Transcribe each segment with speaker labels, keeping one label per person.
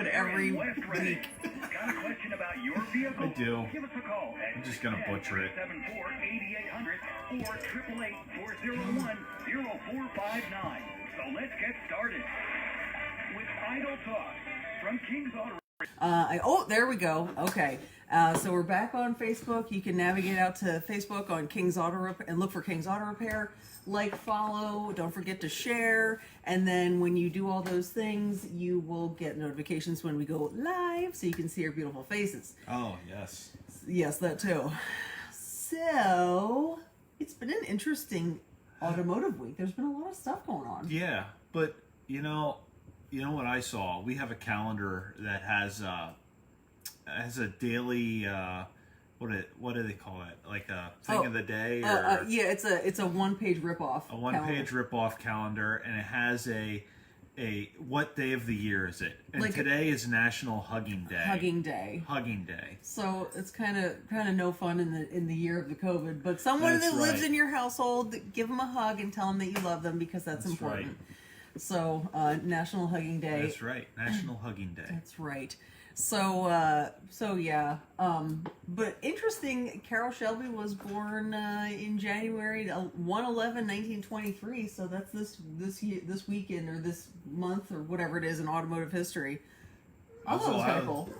Speaker 1: stupid every week.
Speaker 2: Got a question about your vehicle?
Speaker 3: I do.
Speaker 2: Give us a call at
Speaker 3: I'm just gonna butcher it.
Speaker 2: 874-8800 or 888-401-0459. So let's get started with Idle Talk from King's Auto.
Speaker 1: Oh, there we go. Okay. So we're back on Facebook. You can navigate out to Facebook on King's Auto Repair and look for King's Auto Repair. Like, follow, don't forget to share. And then when you do all those things, you will get notifications when we go live so you can see our beautiful faces.
Speaker 3: Oh, yes.
Speaker 1: Yes, that too. So it's been an interesting automotive week. There's been a lot of stuff going on.
Speaker 3: Yeah, but you know what I saw? We have a calendar that has a daily what do they call it? Like a thing of the day? Or
Speaker 1: Yeah, it's a one-page ripoff.
Speaker 3: a one-page ripoff calendar, and it has a what day of the year is it? And
Speaker 1: Like
Speaker 3: today is National Hugging Day.
Speaker 1: Hugging Day.
Speaker 3: Hugging Day.
Speaker 1: So it's kind of no fun in the year of the COVID, but someone
Speaker 3: That's
Speaker 1: that lives
Speaker 3: right.
Speaker 1: in your household, give them a hug and tell them that you love them because that's important.
Speaker 3: Right.
Speaker 1: So National Hugging Day.
Speaker 3: That's right. National Hugging Day.
Speaker 1: That's right. So yeah. But interesting. Carol Shelby was born in January 1/11/1923. So that's this weekend or this month or whatever it is in automotive history. I thought it was kind of cool.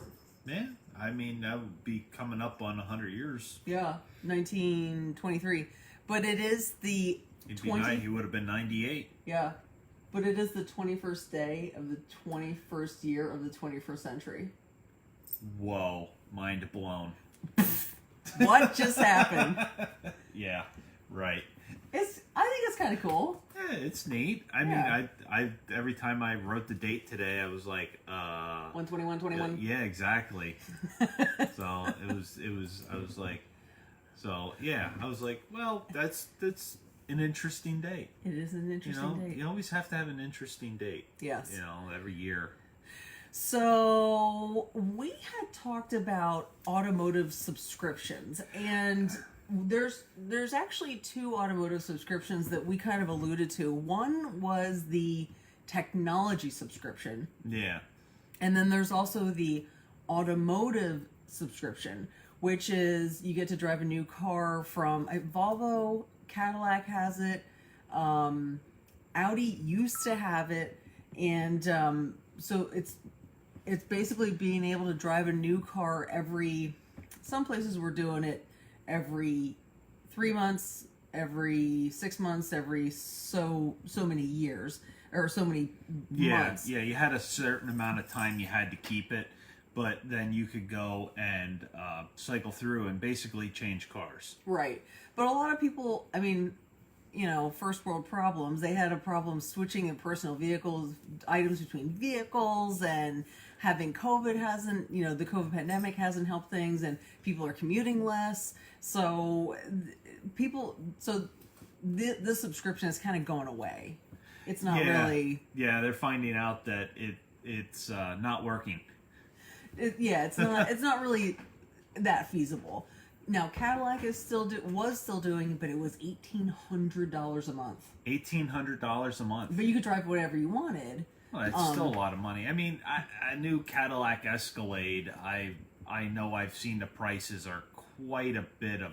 Speaker 3: Yeah, I mean that would be coming up on 100 years.
Speaker 1: Yeah, 1923. But it is the
Speaker 3: He would have been 98.
Speaker 1: Yeah, but it is the 21st day of the 21st year of the 21st century.
Speaker 3: Whoa, mind blown.
Speaker 1: What just happened?
Speaker 3: Yeah, right.
Speaker 1: I think it's kind of cool.
Speaker 3: Yeah, it's neat. I mean, I every time I wrote the date today, I was like,
Speaker 1: 121.
Speaker 3: yeah, exactly. So it was. I was like, so yeah, I was like, well, that's an interesting date.
Speaker 1: It is an interesting date.
Speaker 3: You always have to have an interesting date.
Speaker 1: Yes.
Speaker 3: Every year.
Speaker 1: So we had talked about automotive subscriptions, and there's actually two automotive subscriptions that we kind of alluded to. One was the technology subscription.
Speaker 3: Yeah.
Speaker 1: And then there's also the automotive subscription, which is you get to drive a new car from Volvo, Cadillac has it, Audi used to have it, and so it's basically being able to drive a new car some places we're doing it every 3 months, every 6 months, every so many years or so many months.
Speaker 3: Yeah, you had a certain amount of time you had to keep it, but then you could go and cycle through and basically change cars.
Speaker 1: Right. But a lot of people, I mean, first world problems, they had a problem switching in personal vehicles, items between vehicles, and having COVID the COVID pandemic hasn't helped things, and people are commuting less. So this subscription is kind of going away. It's not really.
Speaker 3: Yeah, they're finding out that it's not working.
Speaker 1: It's not really that feasible. Now Cadillac was still doing it, but it was $1,800 a month.
Speaker 3: $1,800 a month.
Speaker 1: But you could drive whatever you wanted.
Speaker 3: Well, it's still a lot of money. I mean, I knew Cadillac Escalade. I know I've seen the prices are quite a bit of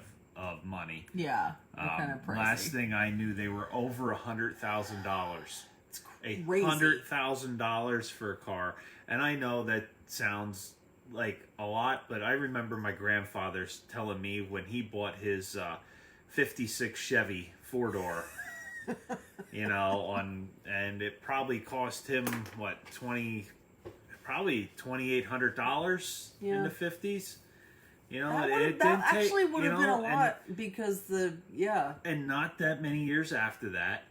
Speaker 3: money.
Speaker 1: Yeah, they're kind of pricey.
Speaker 3: Last thing I knew, they were over $100,000.
Speaker 1: It's crazy.
Speaker 3: $100,000 for a car, and I know that sounds like a lot, but I remember my grandfather telling me when he bought his 56 Chevy 4-door. And it probably cost him probably $2,800 in the 50s.
Speaker 1: That actually would have been a lot because
Speaker 3: and not that many years after that,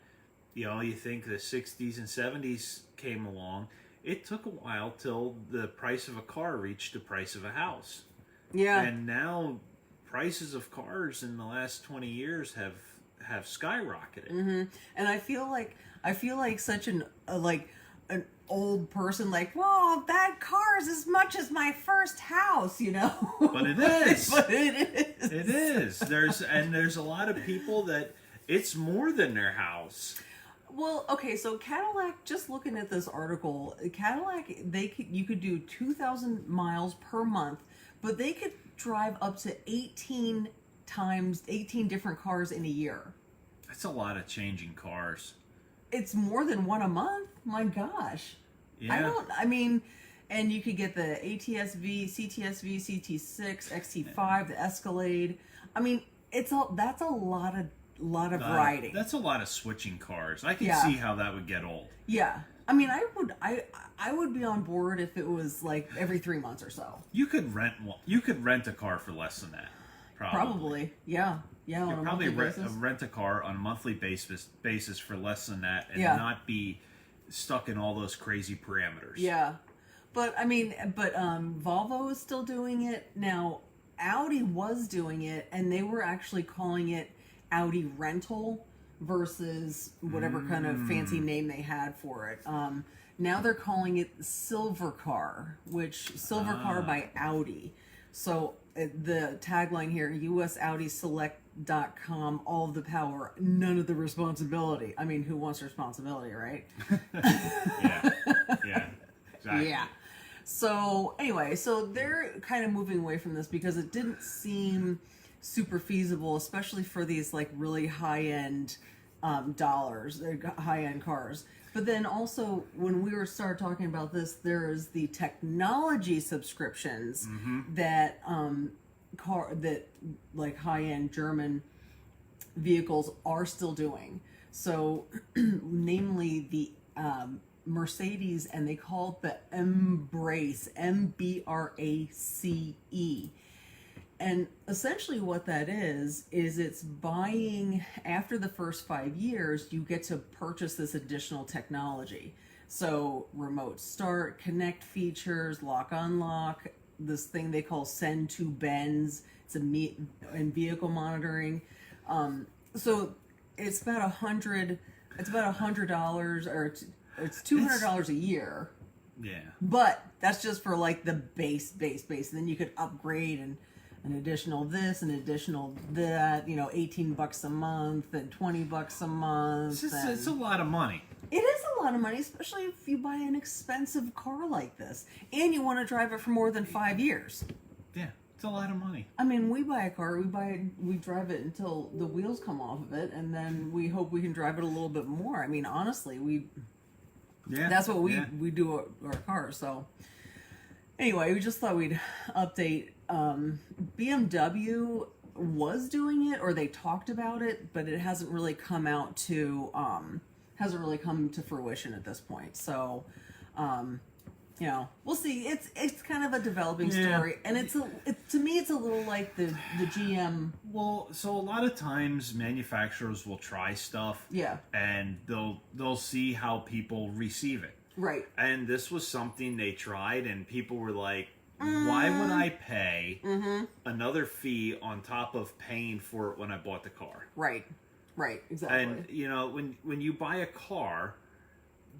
Speaker 3: you think the 60s and 70s came along. It took a while till the price of a car reached the price of a house.
Speaker 1: Yeah.
Speaker 3: And now prices of cars in the last 20 years have skyrocketed.
Speaker 1: Mm-hmm. And I feel like such an old person, well, that car is as much as my first house,
Speaker 3: But it is.
Speaker 1: But it is.
Speaker 3: It is. There's a lot of people that it's more than their house.
Speaker 1: Well, okay, so Cadillac, just looking at this article, Cadillac, you could do 2,000 miles per month, but they could drive up to 18 different cars in a year.
Speaker 3: That's a lot of changing cars.
Speaker 1: It's more than one a month. My gosh.
Speaker 3: Yeah.
Speaker 1: And you could get the ATS-V, CTS-V, CT6, XT5, the Escalade. I mean, that's a lot of variety.
Speaker 3: That's a lot of switching cars. I can
Speaker 1: Yeah.
Speaker 3: see how that would get old.
Speaker 1: Yeah. I mean, I would be on board if it was like every 3 months or so.
Speaker 3: You could rent one. You could rent a car for less than that.
Speaker 1: Probably. Yeah. Yeah.
Speaker 3: You
Speaker 1: On
Speaker 3: could
Speaker 1: a
Speaker 3: probably
Speaker 1: monthly
Speaker 3: rent,
Speaker 1: basis.
Speaker 3: rent a car on a monthly basis for less than that, and
Speaker 1: Yeah.
Speaker 3: not be stuck in all those crazy parameters.
Speaker 1: Yeah. But Volvo is still doing it. Now, Audi was doing it, and they were actually calling it Audi Rental versus whatever kind of fancy name they had for it. Now they're calling it Silver Car by Audi. So the tagline here, USAudiSelect.com, all of the power, none of the responsibility. I mean, who wants responsibility, right?
Speaker 3: Yeah. Yeah. Exactly.
Speaker 1: Yeah. So anyway, so they're kind of moving away from this because it didn't seem super feasible, especially for these like really high-end high-end cars. But then also when we started talking about this, there is the technology subscriptions that like high-end German vehicles are still doing. So namely the Mercedes, and they call it the Embrace, MBRACE. And essentially what that is it's buying, after the first 5 years, you get to purchase this additional technology. So remote start, connect features, lock unlock, this thing they call send to Benz, it's and vehicle monitoring. So it's about $100, or it's $200 a year.
Speaker 3: Yeah.
Speaker 1: But that's just for like the base. And then you could upgrade and an additional this, an additional that, $18 a month and $20 a month.
Speaker 3: It's a lot of money.
Speaker 1: It is a lot of money, especially if you buy an expensive car like this and you want to drive it for more than 5 years.
Speaker 3: Yeah. It's a lot of money.
Speaker 1: I mean, we buy a car, we drive it until the wheels come off of it, and then we hope we can drive it a little bit more. I mean, honestly, that's what we do our cars. So anyway, we just thought we'd update. BMW was doing it, or they talked about it, but it hasn't really come to fruition at this point. So we'll see. It's kind of a developing story, and to me it's a little like the GM.
Speaker 3: Well, so a lot of times manufacturers will try stuff, and they'll see how people receive it.
Speaker 1: Right.
Speaker 3: And this was something they tried, and people were like, "Why would I pay another fee on top of paying for it when I bought the car?"
Speaker 1: Right. Exactly.
Speaker 3: And when you buy a car,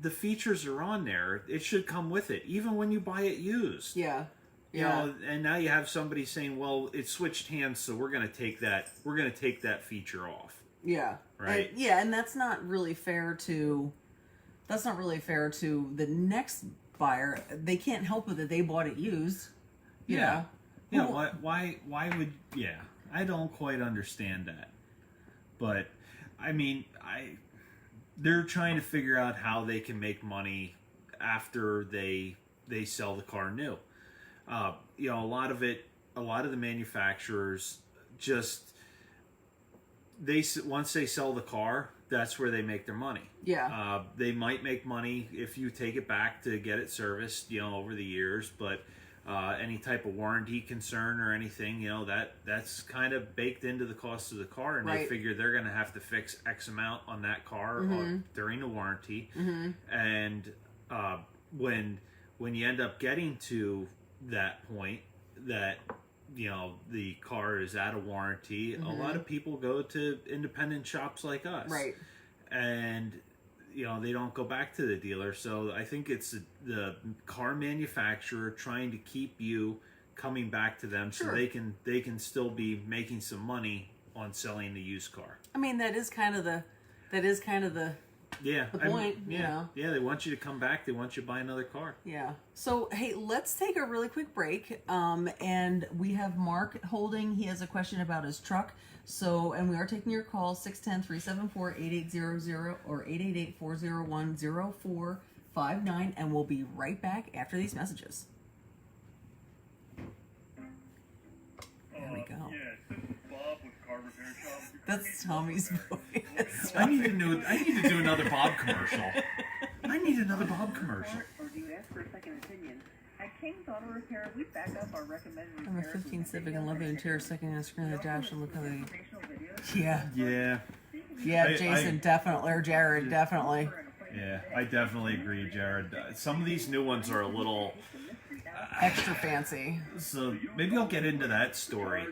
Speaker 3: the features are on there. It should come with it, even when you buy it used.
Speaker 1: Yeah.
Speaker 3: You know, and now you have somebody saying, "Well, it switched hands, so we're going to take that feature off."
Speaker 1: Yeah.
Speaker 3: Right.
Speaker 1: And that's not really fair to the next buyer. They can't help it that they bought it used.
Speaker 3: Yeah. Why would I don't quite understand that. But I mean, they're trying to figure out how they can make money after they sell the car new. A lot of the manufacturers just once they sell the car, that's where they make their money.
Speaker 1: Yeah.
Speaker 3: They might make money if you take it back to get it serviced, over the years, but any type of warranty concern or anything, that's kind of baked into the cost of the car, and they figure they're going to have to fix X amount on that car during the warranty. And when you end up getting to that point that the car is out of warranty, a lot of people go to independent shops like us, and they don't go back to the dealer. So I think it's the car manufacturer trying to keep you coming back to them, so they can still be making some money on selling the used car.
Speaker 1: I mean, that is kind of the
Speaker 3: Yeah,
Speaker 1: the
Speaker 3: I mean,
Speaker 1: point,
Speaker 3: yeah,
Speaker 1: you know.
Speaker 3: yeah. They want you to come back. They want you to buy another car.
Speaker 1: Yeah. So, hey, let's take a really quick break. And we have Mark holding. He has a question about his truck. So, and we are taking your call 610-374-8800 or 888-401-0459. And we'll be right back after these messages. There we go.
Speaker 2: Yes, this is Bob with Car Repair Shop.
Speaker 1: That's Tommy's voice.
Speaker 3: I need to do another Bob commercial. I need another Bob commercial.
Speaker 4: Or do you ask for a second opinion? At King's Auto Repair, we back up our recommended
Speaker 1: I'm a
Speaker 4: repairs
Speaker 1: 15
Speaker 4: with
Speaker 1: Civic
Speaker 4: video
Speaker 1: and love the
Speaker 4: and
Speaker 1: interior second and screen of the dash and look how they.
Speaker 4: informational videos.
Speaker 1: Yeah.
Speaker 3: Yeah,
Speaker 1: Yeah, Jason, definitely. Or Jared, definitely.
Speaker 3: yeah. I definitely agree, Jared. Some of these new ones are a little.
Speaker 1: Extra fancy.
Speaker 3: So maybe I'll get into that story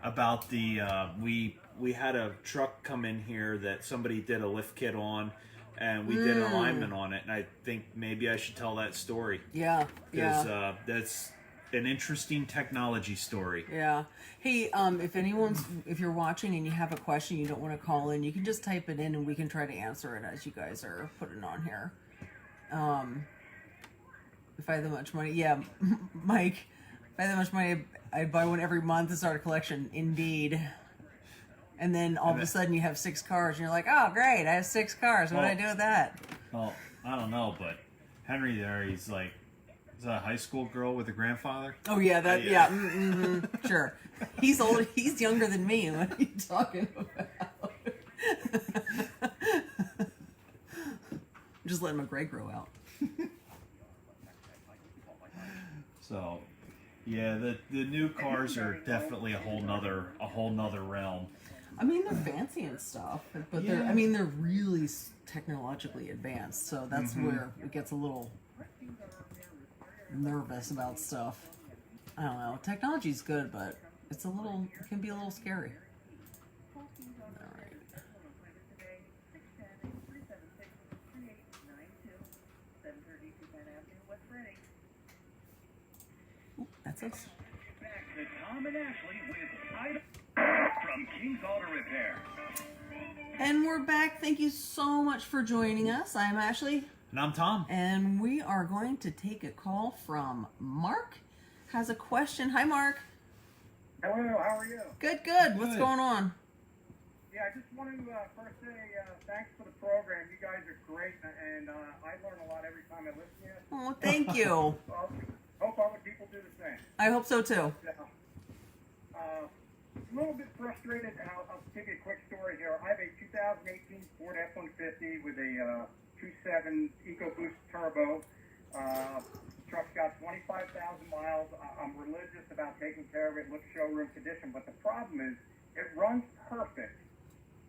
Speaker 3: about the we had a truck come in here that somebody did a lift kit on, and we did alignment on it. And I think maybe I should tell that story
Speaker 1: Yeah.
Speaker 3: because
Speaker 1: Yeah.
Speaker 3: that's an interesting technology story.
Speaker 1: Yeah. Hey, if you're watching and you have a question you don't want to call in, you can just type it in and we can try to answer it as you guys are putting it on here. If I had that much money, yeah, Mike, if I had that much money, I'd buy one every month and start a collection. Indeed. And then all of a sudden you have 6 cars and you're like, oh, great, I have 6 cars. What do I do with that?
Speaker 3: Well, I don't know, but Henry there, he's like, is that a high school girl with a grandfather?
Speaker 1: Oh, yeah, that,
Speaker 3: Yeah.
Speaker 1: sure. He's old, he's younger than me. What are you talking about? Just letting my gray grow out.
Speaker 3: So, yeah, the new cars are definitely a whole nother realm.
Speaker 1: I mean, they're fancy and stuff, but they're, I mean, they're really technologically advanced. So that's where it gets a little nervous about stuff. I don't know. Technology's good, but it can be a little scary. All right. Ooh, that's us.
Speaker 2: Back to Tom and Ashley with Idol from King's Auto Repair.
Speaker 1: And we're back. Thank you so much for joining us. I'm Ashley.
Speaker 3: And I'm Tom.
Speaker 1: And we are going to take a call from Mark. Has a question. Hi, Mark.
Speaker 5: Hello, how are you?
Speaker 1: Good, good. What's
Speaker 3: Good.
Speaker 1: going on?
Speaker 5: Yeah, I just wanted to first say thanks for the program. You guys are great, and I learn a lot every time I listen to you.
Speaker 1: Oh, thank you.
Speaker 5: Well, hope other people do the same.
Speaker 1: I hope so too.
Speaker 5: A little bit frustrated, and I'll give you a quick story here. I have a 2018 Ford F-150 with a 2.7 EcoBoost turbo. Truck's got 25,000 miles. I'm religious about taking care of it. Looks showroom condition, but the problem is it runs perfect.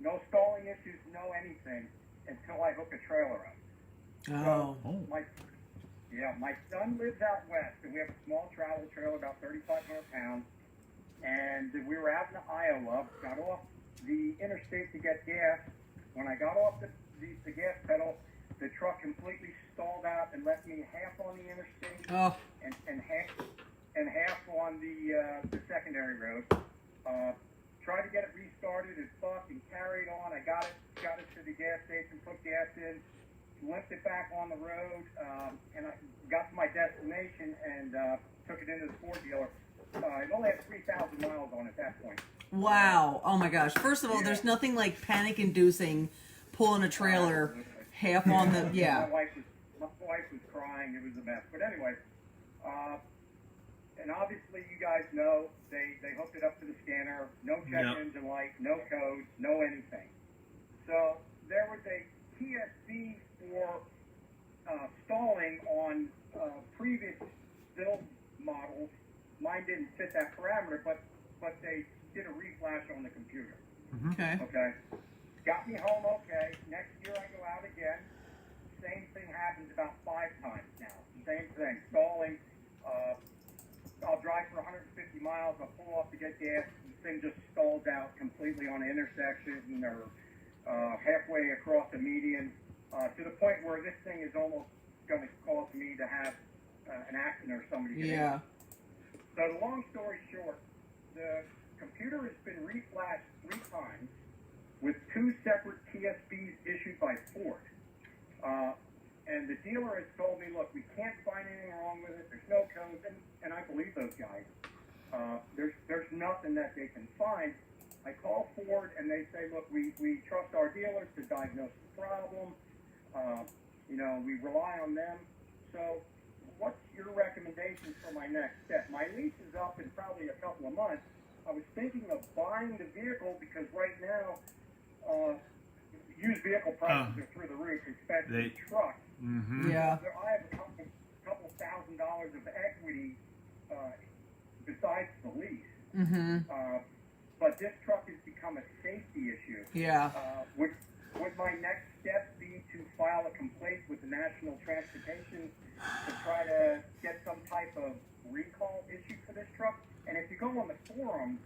Speaker 5: No stalling issues, no anything until I hook a trailer up.
Speaker 1: Oh.
Speaker 5: My son lives out west, and we have a small travel trailer, about 3,500 pounds. And we were out in Iowa, got off the interstate to get gas. When I got off the gas pedal, the truck completely stalled out and left me half on the interstate
Speaker 1: Oh.
Speaker 5: and half on the secondary road. Tried to get it restarted, it fucked and carried on. I got it to the gas station, put gas in, limped it back on the road, and I got to my destination and took it into the Ford dealer. It only had 3,000 miles on it at that point.
Speaker 1: Wow. Oh my gosh. First of all, there's nothing like panic-inducing pulling a trailer half on the
Speaker 5: My wife was crying. It was a mess. But anyway, and obviously you guys know they hooked it up to the scanner. No check engine light, no codes, no anything. So there was a TSC for stalling on previous build models. Mine didn't fit that parameter, but they did a reflash on the computer.
Speaker 1: Okay.
Speaker 5: Okay. Got me home okay. Next year I go out again. Same thing happens about 5 times now. Same thing. Stalling. I'll drive for 150 miles. I'll pull off to get gas. The thing just stalls out completely on an intersection or halfway across the median to the point where this thing is almost going to cause me to have an accident or somebody get
Speaker 1: Yeah.
Speaker 5: injured. So the long story short, the computer has been reflashed 3 times. with 2 separate TSBs issued by Ford. And the dealer has told me, look, we can't find anything wrong with it. There's no codes, and I believe those guys. There's nothing that they can find. I call Ford, and they say, look, we trust our dealers to diagnose the problem. We rely on them. So what's your recommendation for my next step? My lease is up in probably a couple of months. I was thinking of buying the vehicle because right now, used vehicle prices are through the roof, especially trucks.
Speaker 3: Mm-hmm.
Speaker 1: Yeah.
Speaker 5: I have a couple $1,000s of equity besides the lease.
Speaker 1: Mm-hmm.
Speaker 5: But this truck has become a safety issue.
Speaker 1: Yeah.
Speaker 5: Would my next step be to file a complaint with the National Transportation to try to get some type of recall issued for this truck? And if you go on the forum,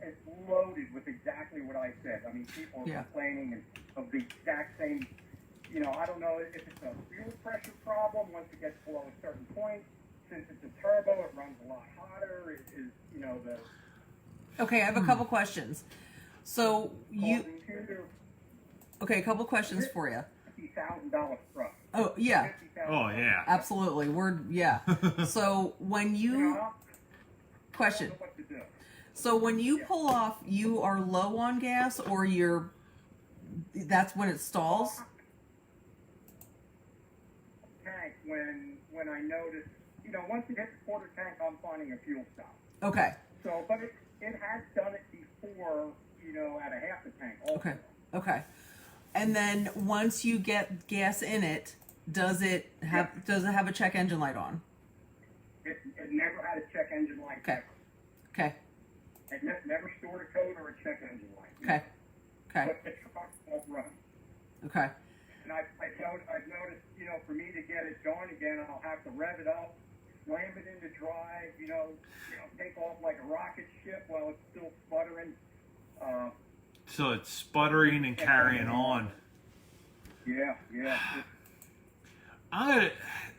Speaker 5: it's loaded with exactly what I said. I mean, people are complaining of the exact same. I don't know if it's a fuel pressure problem once it gets below a certain point. Since it's a turbo, it runs a lot hotter. It is, the
Speaker 1: Okay, I have a couple questions. So
Speaker 5: $50,000
Speaker 1: okay, a couple questions for you.
Speaker 5: truck.
Speaker 1: Oh yeah,
Speaker 3: Oh yeah.
Speaker 1: absolutely. So when you question.
Speaker 5: I don't know what to do.
Speaker 1: So when you pull off, you are low on gas, or that's when it stalls.
Speaker 5: Tank when I notice, once it hits the quarter tank, I'm finding a fuel stop.
Speaker 1: Okay.
Speaker 5: So, but it has done it before, at a half the tank. Also.
Speaker 1: Okay. And then once you get gas in it, does it have a check engine light on?
Speaker 5: It never had a check engine light.
Speaker 1: Okay.
Speaker 5: Ever.
Speaker 1: Okay.
Speaker 5: It never stored a code or a check engine light.
Speaker 1: Okay. Okay.
Speaker 5: But the truck won't run.
Speaker 1: Okay.
Speaker 5: And I've noticed, for me to get it going again, I'll have to rev it up, slam it into drive, take off like a rocket ship while it's still sputtering.
Speaker 3: So it's sputtering and carrying on.
Speaker 5: Yeah.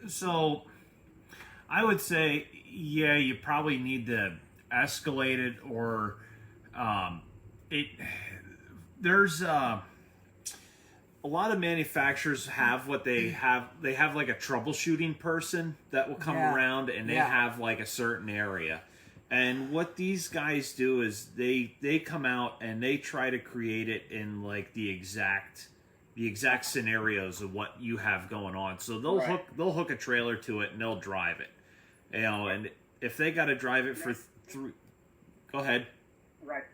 Speaker 3: So I would say, yeah, you probably need to escalate it, or there's a lot of manufacturers have what they have. They have like a troubleshooting person that will come around, and they have like a certain area. And what these guys do is they come out and they try to create it in like the exact scenarios of what you have going on. So they'll hook a trailer to it and they'll drive it. And if they got to drive it for go ahead.
Speaker 5: Right.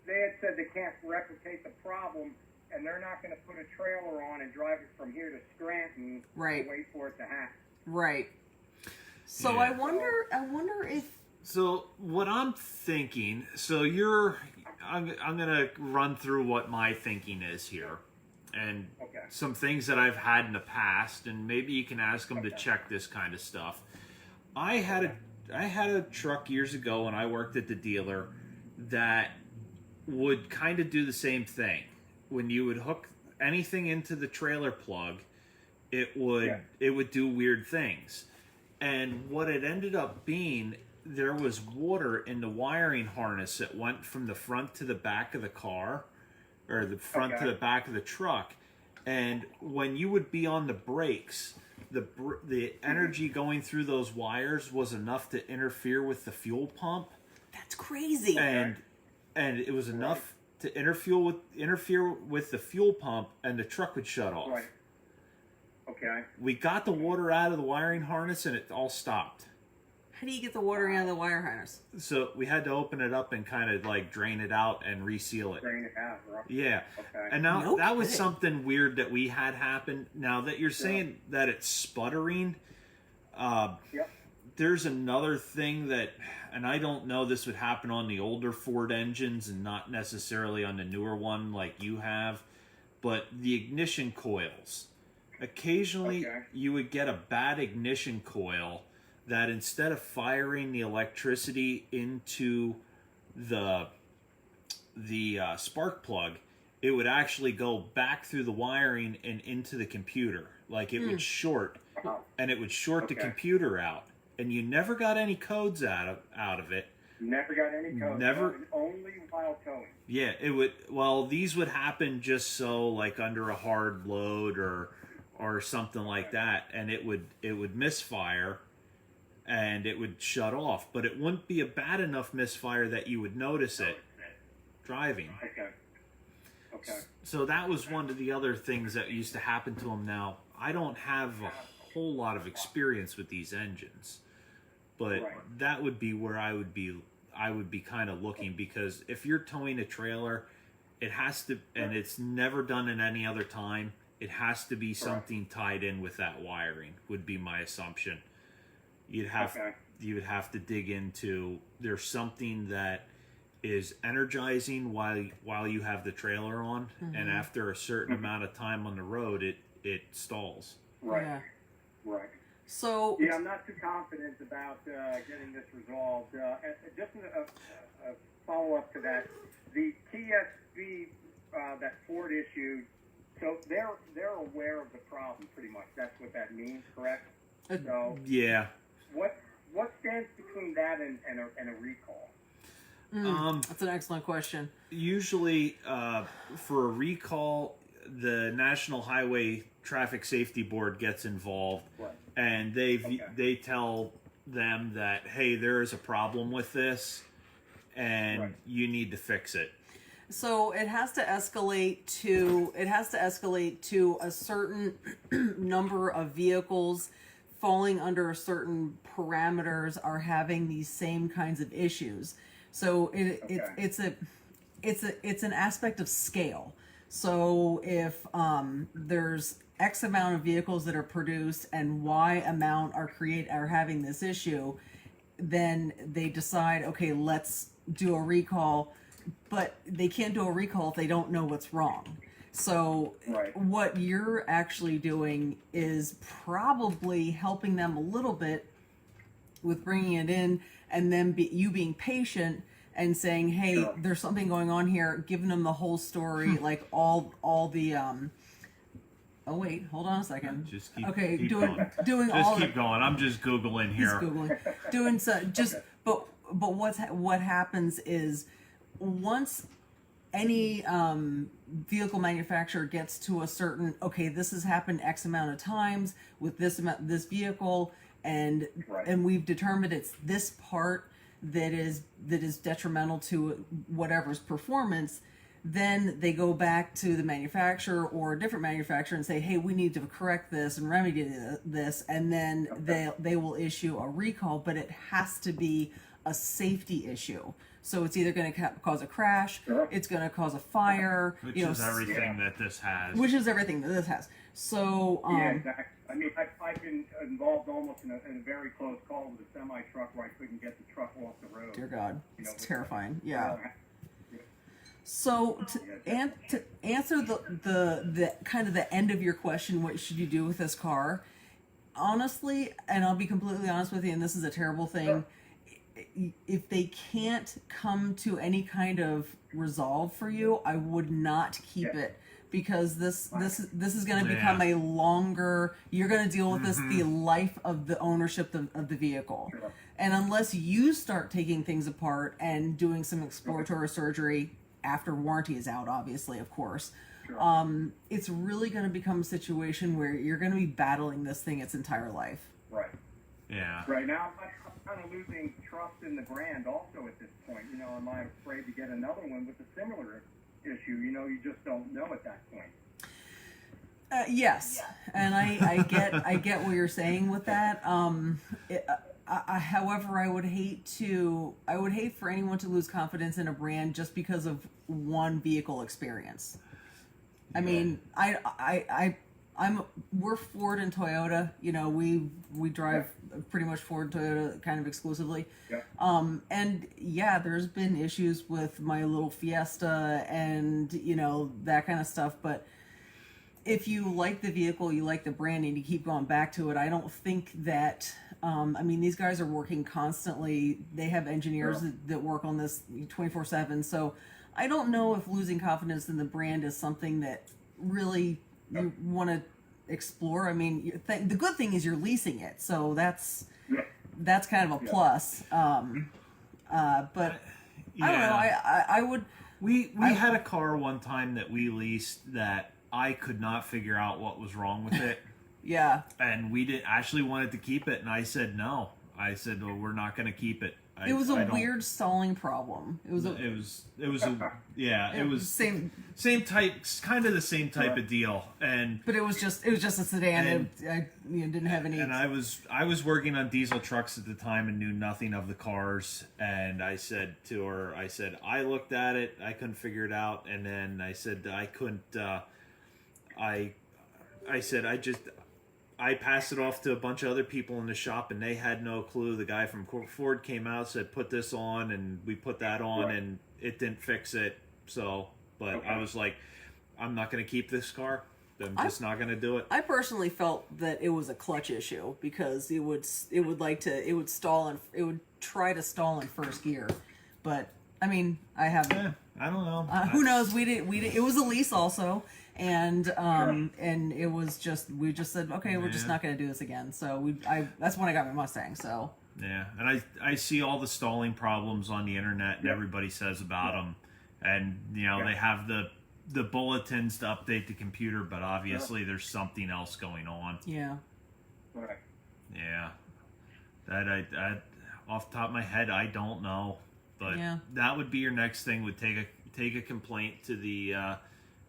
Speaker 5: They had said they can't replicate the problem, and they're not going to put a trailer on and drive it from here to Scranton
Speaker 1: Right.
Speaker 5: and wait for it to happen.
Speaker 1: Right. So
Speaker 3: Yeah.
Speaker 1: I wonder if.
Speaker 3: So what I'm thinking, I'm gonna run through what my thinking is here, and some things that I've had in the past, and maybe you can ask them to check this kind of stuff. I had a truck years ago when I worked at the dealer that would kind of do the same thing. When you would hook anything into the trailer plug, it would do weird things. And what it ended up being, there was water in the wiring harness that went from the front to the back of the car, or the front to the back of the truck. And when you would be on the brakes, the energy going through those wires was enough to interfere with the fuel pump.
Speaker 1: That's crazy.
Speaker 3: And it was enough to interfere with the fuel pump, and the truck would shut off.
Speaker 5: Right. Okay.
Speaker 3: We got the water out of the wiring harness, and it all stopped.
Speaker 1: How do you get the water out of the wire harness?
Speaker 3: So we had to open it up and kind of like drain it out and reseal it.
Speaker 5: Drain it out, right?
Speaker 3: Yeah.
Speaker 5: Okay.
Speaker 3: And now that was
Speaker 1: kidding.
Speaker 3: something weird that we had happen. Now that you're saying that it's sputtering, there's another thing that, and I don't know, this would happen on the older Ford engines and not necessarily on the newer one like you have, but the ignition coils. Occasionally you would get a bad ignition coil that instead of firing the electricity into the spark plug, it would actually go back through the wiring and into the computer. Like it would short, and it would short the computer out. And you never got any codes out of it,
Speaker 5: Never got any codes.
Speaker 3: Never-
Speaker 5: Only while towing.
Speaker 3: Yeah, it would. Well, these would happen just so, like under a hard load or something like that, and it would misfire, and it would shut off. But it wouldn't be a bad enough misfire that you would notice it driving.
Speaker 5: Okay. Okay.
Speaker 3: So that was one of the other things that used to happen to them. Now, I don't have a whole lot of experience with these engines, but
Speaker 5: Right.
Speaker 3: that would be where I would be kind of looking, because if you're towing a trailer, it has to, and it's never done at any other time, it has to be something tied in with that wiring, would be my assumption. You would have to dig into, there's something that is energizing while you have the trailer on, and after a certain amount of time on the road, it stalls.
Speaker 5: Right.
Speaker 1: Yeah.
Speaker 5: Right.
Speaker 1: So
Speaker 5: Yeah, I'm not too confident about getting this resolved. And just a follow-up to that, the TSV that Ford issued, so they're aware of the problem pretty much. That's what that means, correct? So
Speaker 3: Yeah.
Speaker 5: what stands between that and a recall?
Speaker 1: that's an excellent question.
Speaker 3: Usually, for a recall, the National Highway Traffic Safety Board gets involved,
Speaker 5: Right.
Speaker 3: and they tell them that, hey, there is a problem with this, and
Speaker 5: Right.
Speaker 3: you need to fix it.
Speaker 1: So it has to escalate to a certain number of vehicles falling under certain parameters are having these same kinds of issues. So it's an aspect of scale. So if there's X amount of vehicles that are produced and Y amount are having this issue, then they decide, okay, let's do a recall, but they can't do a recall if they don't know what's wrong. So
Speaker 5: Right.
Speaker 1: what you're actually doing is probably helping them a little bit with bringing it in, and then you being patient and saying, hey,
Speaker 5: Sure.
Speaker 1: there's something going on here, giving them the whole story, like all the oh wait, hold on a second.
Speaker 3: Just keep
Speaker 1: doing
Speaker 3: going.
Speaker 1: all
Speaker 3: Just keep going. I'm just Googling
Speaker 1: He's
Speaker 3: here.
Speaker 1: Googling. Doing so just but what happens is once any vehicle manufacturer gets to a certain, okay, this has happened X amount of times with this vehicle, and
Speaker 5: Right.
Speaker 1: and we've determined it's this part that is detrimental to whatever's performance, then they go back to the manufacturer or a different manufacturer and say, hey, we need to correct this and remedy this, and then they will issue a recall, but it has to be a safety issue. So it's either going to cause a crash,
Speaker 5: Sure.
Speaker 1: it's going to cause a fire,
Speaker 3: Which
Speaker 1: you know,
Speaker 3: is everything that this has.
Speaker 1: which is everything that this has. So
Speaker 5: Yeah, exactly. I mean, I've been involved almost in a very close call with a semi truck where I couldn't get the truck off the road.
Speaker 1: dear God,
Speaker 5: You know,
Speaker 1: it's
Speaker 5: with
Speaker 1: terrifying.
Speaker 5: the-
Speaker 1: Yeah. So to answer the kind of the end of your question, what should you do with this car? Honestly, and I'll be completely honest with you, and this is a terrible thing, if they can't come to any kind of resolve for you, I would not keep it, because this is going to become a longer. You're going to deal with this the life of the ownership of the vehicle,
Speaker 5: Sure.
Speaker 1: and unless you start taking things apart and doing some exploratory surgery after warranty is out, obviously, of course,
Speaker 5: Sure.
Speaker 1: it's really going to become a situation where you're going to be battling this thing its entire life.
Speaker 5: Right.
Speaker 3: Yeah.
Speaker 5: Right now, I'm kind of losing trust in the brand also at this point. You know, am I afraid to get another one with a similar issue? You know, you just don't know at that point.
Speaker 1: Yes, and I get what you're saying with that. However, I would hate for anyone to lose confidence in a brand just because of one vehicle experience. I mean, we're Ford and Toyota. You know, we drive pretty much Ford and Toyota kind of exclusively.
Speaker 5: Yeah.
Speaker 1: And yeah, there's been issues with my little Fiesta and, you know, that kind of stuff. But if you like the vehicle, you like the brand, and you keep going back to it, I don't think that, I mean, these guys are working constantly. They have engineers that work on this 24/7. So I don't know if losing confidence in the brand is something that really you want to explore. I mean, the good thing is you're leasing it. So that's kind of a plus. But I don't know. I would.
Speaker 3: We had a car one time that we leased that I could not figure out what was wrong with it.
Speaker 1: Yeah.
Speaker 3: And we did actually wanted to keep it, and I said no. I said, well, we're not going to keep it.
Speaker 1: It was a weird stalling problem. It was same
Speaker 3: type, kind of the same type of deal. And
Speaker 1: but it was just a sedan. I didn't have any.
Speaker 3: And I was working on diesel trucks at the time and knew nothing of the cars. And I said to her, I looked at it, I couldn't figure it out, and then I said I couldn't. I passed it off to a bunch of other people in the shop, and they had no clue. The guy from Ford came out, said, put this on, and we put that on, and it didn't fix it. So, but I was like, I'm not going to keep this car. I'm just not going to do it.
Speaker 1: I personally felt that it was a clutch issue because it would stall and it would try to stall in first gear. But I mean, I don't
Speaker 3: know.
Speaker 1: Who knows? We did. It was a lease also. And and it was just we just said okay, we're just not going to do this again. So that's when I got my Mustang. So
Speaker 3: yeah, and I see all the stalling problems on the internet, and everybody says about them, and they have the bulletins to update the computer, but obviously there's something else going on.
Speaker 1: Yeah.
Speaker 5: Right.
Speaker 3: Yeah. That I off the top of my head I don't know, but that would be your next thing. Would take a complaint to the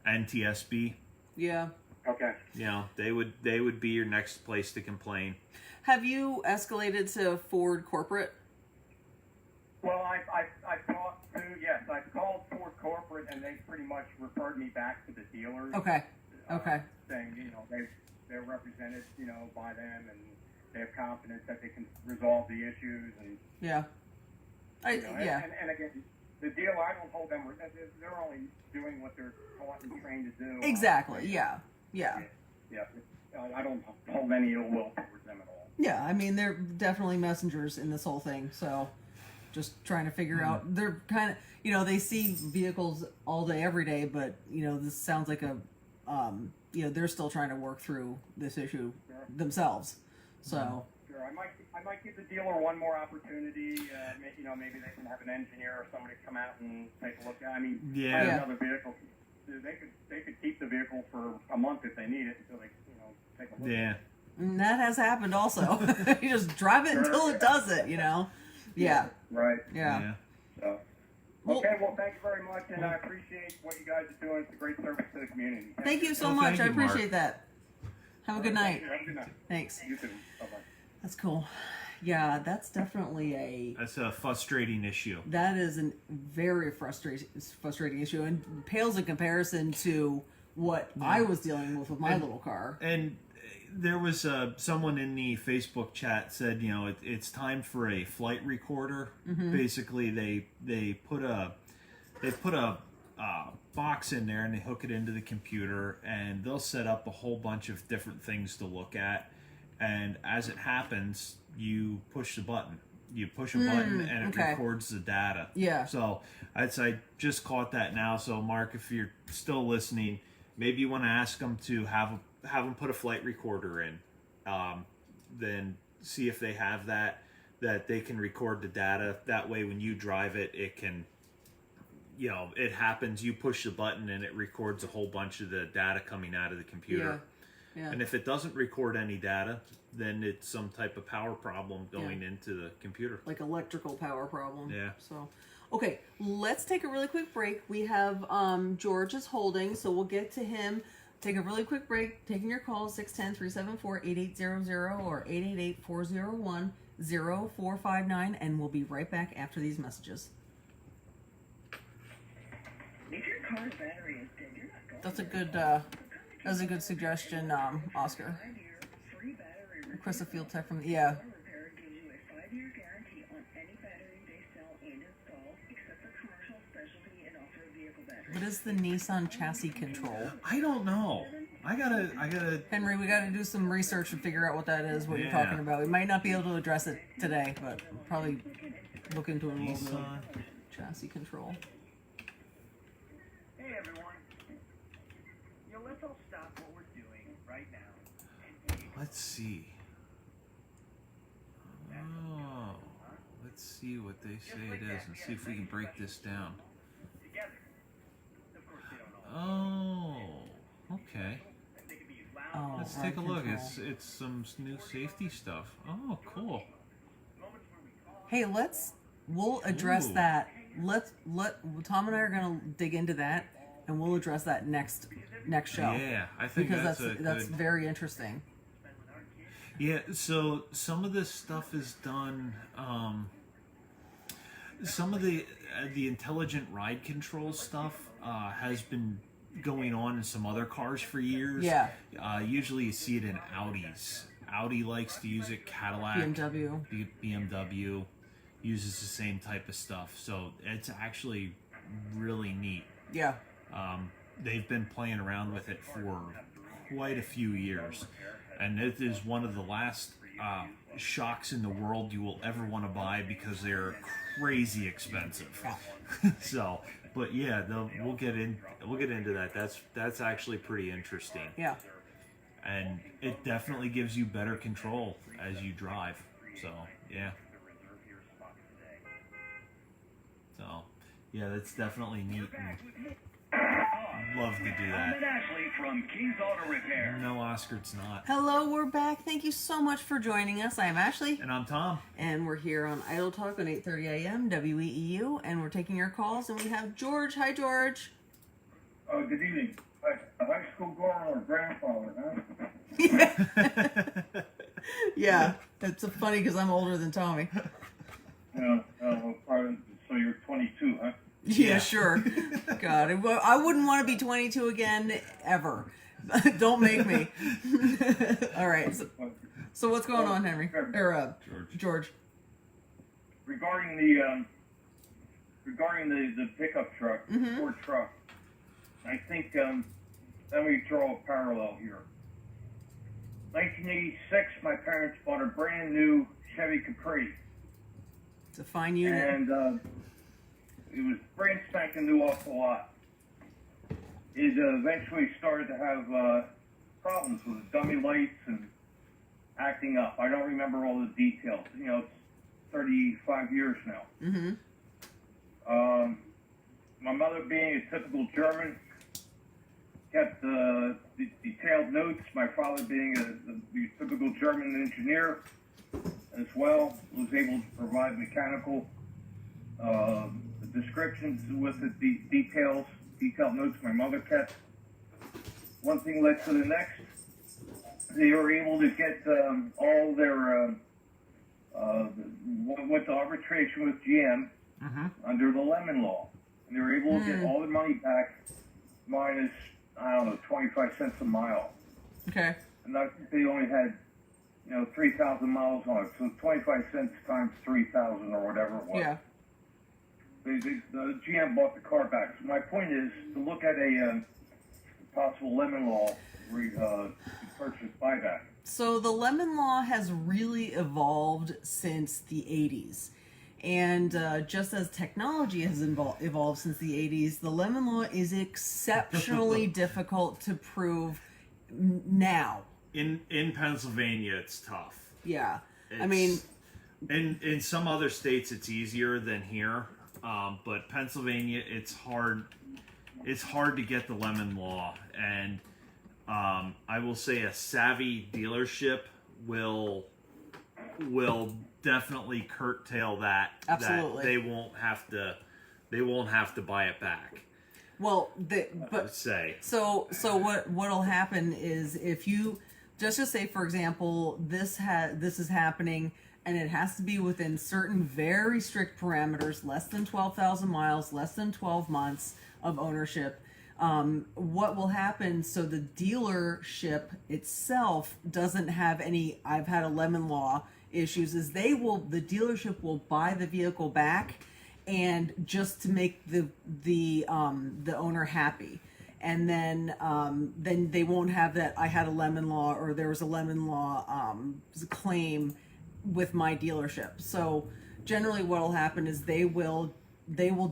Speaker 3: NTSB.
Speaker 1: Yeah.
Speaker 5: Okay.
Speaker 3: They would be your next place to complain.
Speaker 1: Have you escalated to Ford corporate?
Speaker 5: Well, I talked to I called Ford corporate, and they pretty much referred me back to the dealers.
Speaker 1: Okay. Okay.
Speaker 5: Saying they're represented by them, and they have confidence that they can resolve the issues, and
Speaker 1: yeah.
Speaker 5: and again, the dealer, I don't hold them. They're only doing what they're taught and trained to do.
Speaker 1: Exactly. Yeah. Yeah.
Speaker 5: Yeah. I don't hold any ill will towards them at all.
Speaker 1: Yeah. I mean, they're definitely messengers in this whole thing. So, just trying to figure out. They're kind of, they see vehicles all day, every day, but this sounds like a, they're still trying to work through this issue themselves. So.
Speaker 5: Sure. I might give the dealer one more opportunity. Maybe they can have an engineer or somebody come out and take a look at. I mean, another vehicle. They could keep the vehicle for a month if they need it until they take a look.
Speaker 3: Yeah.
Speaker 1: And that has happened also. You just drive it until it does it. Yeah.
Speaker 5: Right.
Speaker 1: Yeah.
Speaker 5: So. Okay, well, thank you very much, and I appreciate what you guys are doing. It's a great service to the community.
Speaker 1: Thank you so
Speaker 3: Well,
Speaker 1: much.
Speaker 3: thank
Speaker 1: I
Speaker 3: you, Mark.
Speaker 1: appreciate that. Have a good night.
Speaker 5: Have a good night.
Speaker 1: Thanks.
Speaker 5: You too. Bye-bye.
Speaker 1: That's cool. Yeah, that's definitely
Speaker 3: That's a frustrating issue.
Speaker 1: that is a very frustrating issue, and pales in comparison to what I was dealing with my little car.
Speaker 3: And there was someone in the Facebook chat said, it's time for a flight recorder. Basically, they put a box in there and they hook it into the computer, and they'll set up a whole bunch of different things to look at. And as it happens, you push the button. You push a button and it records the data.
Speaker 1: Yeah.
Speaker 3: So I just caught that now. So Mark, if you're still listening, maybe you want to ask them to have them put a flight recorder in. Then see if they have that they can record the data. That way, when you drive it, it can. It happens. You push the button and it records a whole bunch of the data coming out of the computer.
Speaker 1: Yeah.
Speaker 3: And if it doesn't record any data, then it's some type of power problem going into the computer.
Speaker 1: Like electrical power problem.
Speaker 3: Yeah.
Speaker 1: So, okay, let's take a really quick break. We have George is holding, so we'll get to him. Take a really quick break. Taking your calls 610-374-8800 or 888-401-0459, and we'll be right back after these messages.
Speaker 4: If your car's battery is dead, you're not going.
Speaker 1: That's a good suggestion, Oscar.
Speaker 4: 5-year free battery repair.
Speaker 1: Chris, a field tech from
Speaker 4: Auto Repair gives you a 5-year guarantee on any battery they sell and install, except for commercial, specialty, and off-road vehicle batteries.
Speaker 1: What is the Nissan chassis control?
Speaker 3: I don't know. I gotta.
Speaker 1: Henry, we got to do some research and figure out what that is, what you're talking about. We might not be able to address it today, but we'll probably look into it a little bit.
Speaker 3: Nissan.
Speaker 1: Chassis control.
Speaker 2: Hey everyone. Let's all stop what we're doing right now.
Speaker 3: Let's see. Oh, let's see what they say it is and see if we can break this down.
Speaker 2: Together. Of course, they don't know.
Speaker 3: Oh, okay.
Speaker 2: They can be used loud.
Speaker 1: Oh,
Speaker 3: Let's
Speaker 1: ride
Speaker 3: take a look.
Speaker 1: control.
Speaker 3: It's some new safety stuff. Oh, cool.
Speaker 2: Moments where we talk.
Speaker 1: Hey, we'll address
Speaker 3: Ooh.
Speaker 1: that. Tom and I are gonna dig into that, and we'll address that next show.
Speaker 3: Yeah, I think
Speaker 1: Because
Speaker 3: that's
Speaker 1: that's
Speaker 3: good.
Speaker 1: very interesting.
Speaker 3: Yeah, so some of this stuff is done. Some of the intelligent ride control stuff has been going on in some other cars for years.
Speaker 1: Yeah.
Speaker 3: Usually you see it in Audis. Audi likes to use it. Cadillac,
Speaker 1: BMW.
Speaker 3: BMW uses the same type of stuff. So it's actually really neat.
Speaker 1: Yeah.
Speaker 3: They've been playing around with it for quite a few years, and it is one of the last shocks in the world you will ever want to buy because they're crazy expensive. So, but yeah, we'll get into that. That's actually pretty interesting,
Speaker 1: Yeah.
Speaker 3: and it definitely gives you better control as you drive. So yeah. So yeah, that's definitely neat. And love to do
Speaker 2: Tom
Speaker 3: that.
Speaker 2: and Ashley from King's Auto Repair.
Speaker 3: No, Oscar, it's not.
Speaker 1: Hello, we're back. Thank you so much for joining us. I'm Ashley,
Speaker 3: And I'm Tom.
Speaker 1: and we're here on Idle Talk on 8:30 a.m. WEEU, and we're taking your calls. And we have George. Hi, George.
Speaker 5: Good evening. A high school girl or grandfather, huh?
Speaker 1: Yeah, it's funny because I'm older than Tommy.
Speaker 5: Yeah, so you're 22, huh?
Speaker 1: Yeah, sure. God, I wouldn't want to be 22 again ever. Don't make me. All right. So what's going on, Henry? Or George.
Speaker 5: Regarding the pickup truck, Ford truck, I think let me draw a parallel here. 1986, my parents bought a brand new Chevy Capri,
Speaker 1: It's a fine unit.
Speaker 5: and it was brand spanking new off the lot. It eventually started to have problems with dummy lights and acting up. I don't remember all the details. You know, it's 35 years now.
Speaker 1: Mm-hmm.
Speaker 5: My mother, being a typical German, kept detailed notes. My father, being a typical German engineer as well, was able to provide mechanical descriptions with the detailed notes my mother kept. One thing led to the next. They were able to get all their went to arbitration with GM under the Lemon Law. And they were able to get all their money back minus, I don't know, 25 cents a mile.
Speaker 1: Okay.
Speaker 5: And I think they only had, 3,000 miles on it. So 25 cents times 3,000 or whatever it was.
Speaker 1: Yeah.
Speaker 5: The GM bought the car back. So my point is to look at a possible Lemon Law purchase buyback.
Speaker 1: So the Lemon Law has really evolved since the 80s. And just as technology has evolved since the 80s, the Lemon Law is exceptionally difficult to prove now.
Speaker 3: In Pennsylvania, it's tough.
Speaker 1: Yeah. I
Speaker 3: It's-
Speaker 1: mean,
Speaker 3: in some other states, it's easier than here. But Pennsylvania, it's hard. It's hard to get the Lemon Law, and I will say a savvy dealership will definitely curtail that.
Speaker 1: Absolutely.
Speaker 3: That they won't have to buy it back.
Speaker 1: well,
Speaker 3: Let's say.
Speaker 1: So what'll happen is if you just say, for example, this is happening, and it has to be within certain very strict parameters, less than 12,000 miles, less than 12 months of ownership. What will happen? So the dealership itself doesn't have any. I've had a Lemon Law issues. Is the dealership will buy the vehicle back, and just to make the owner happy. And then they won't have that I had a Lemon Law or there was a Lemon Law claim with my dealership. So generally what will happen is they will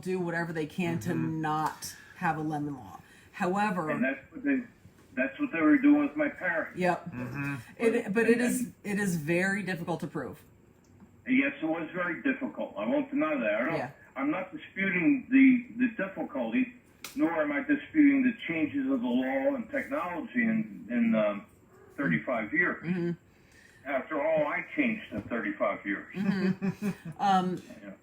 Speaker 1: do whatever they can to not have a Lemon Law. However,
Speaker 5: And that's what they were doing with my parents.
Speaker 1: yep. But it is very difficult to prove.
Speaker 2: Yes, it was very difficult. I won't deny that.
Speaker 1: Yeah.
Speaker 2: I'm not disputing the difficulty, nor am I disputing the changes of the law and technology in 35 years.
Speaker 1: Mm-hmm.
Speaker 2: After all, I changed in 35 years.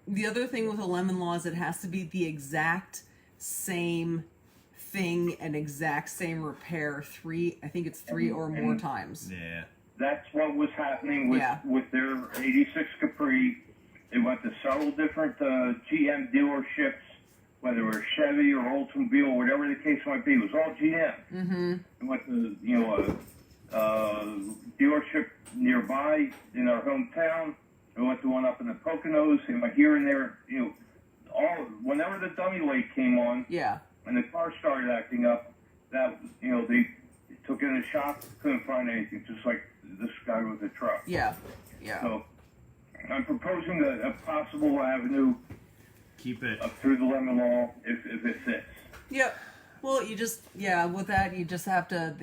Speaker 1: The other thing with a lemon law is it has to be the exact same thing and exact same repair I think it's three or more times.
Speaker 3: Yeah.
Speaker 2: That's what was happening with,
Speaker 1: Yeah.
Speaker 2: with their 86 Capri. They went to several different GM dealerships, whether it was Chevy or Oldsmobile, whatever the case might be. It was all GM. Mm-hmm. They went to, a dealership nearby in our hometown. We went to one up in the Poconos. They went here and there. Whenever the dummy light came on,
Speaker 1: Yeah.
Speaker 2: and the car started acting up, that they took it in the shop, couldn't find anything, just like this guy with the truck.
Speaker 1: Yeah. Yeah.
Speaker 2: So I'm proposing a possible avenue
Speaker 3: Keep it.
Speaker 2: up through the lemon law if it fits.
Speaker 1: Yep. Well, with that, you just have to.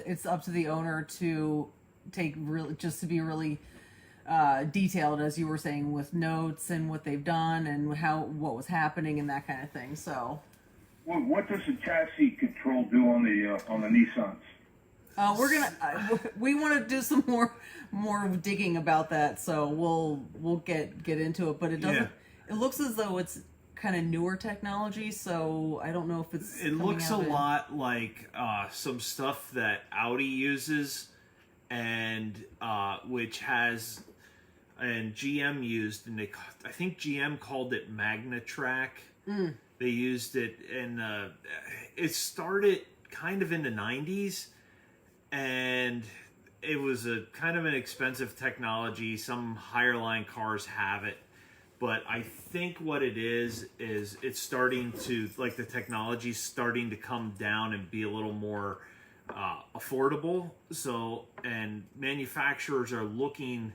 Speaker 1: It's up to the owner to be really detailed, as you were saying, with notes and what they've done and what was happening and that kind of thing. So,
Speaker 2: What does the chassis control do on the Nissans?
Speaker 1: we're gonna we want to do some more digging about that. So we'll get into it, but it doesn't.
Speaker 3: Yeah.
Speaker 1: It looks as though it's kind of newer technology, so I don't know if it's.
Speaker 3: It looks a lot like some stuff that Audi uses, and which has, and GM used, and I think GM called it MagnaTrack. They used it, and it started kind of in the 90s, and it was a kind of an expensive technology. Some higher line cars have it. But I think what it is it's starting to, like, the technology's starting to come down and be a little more affordable. So, and manufacturers are looking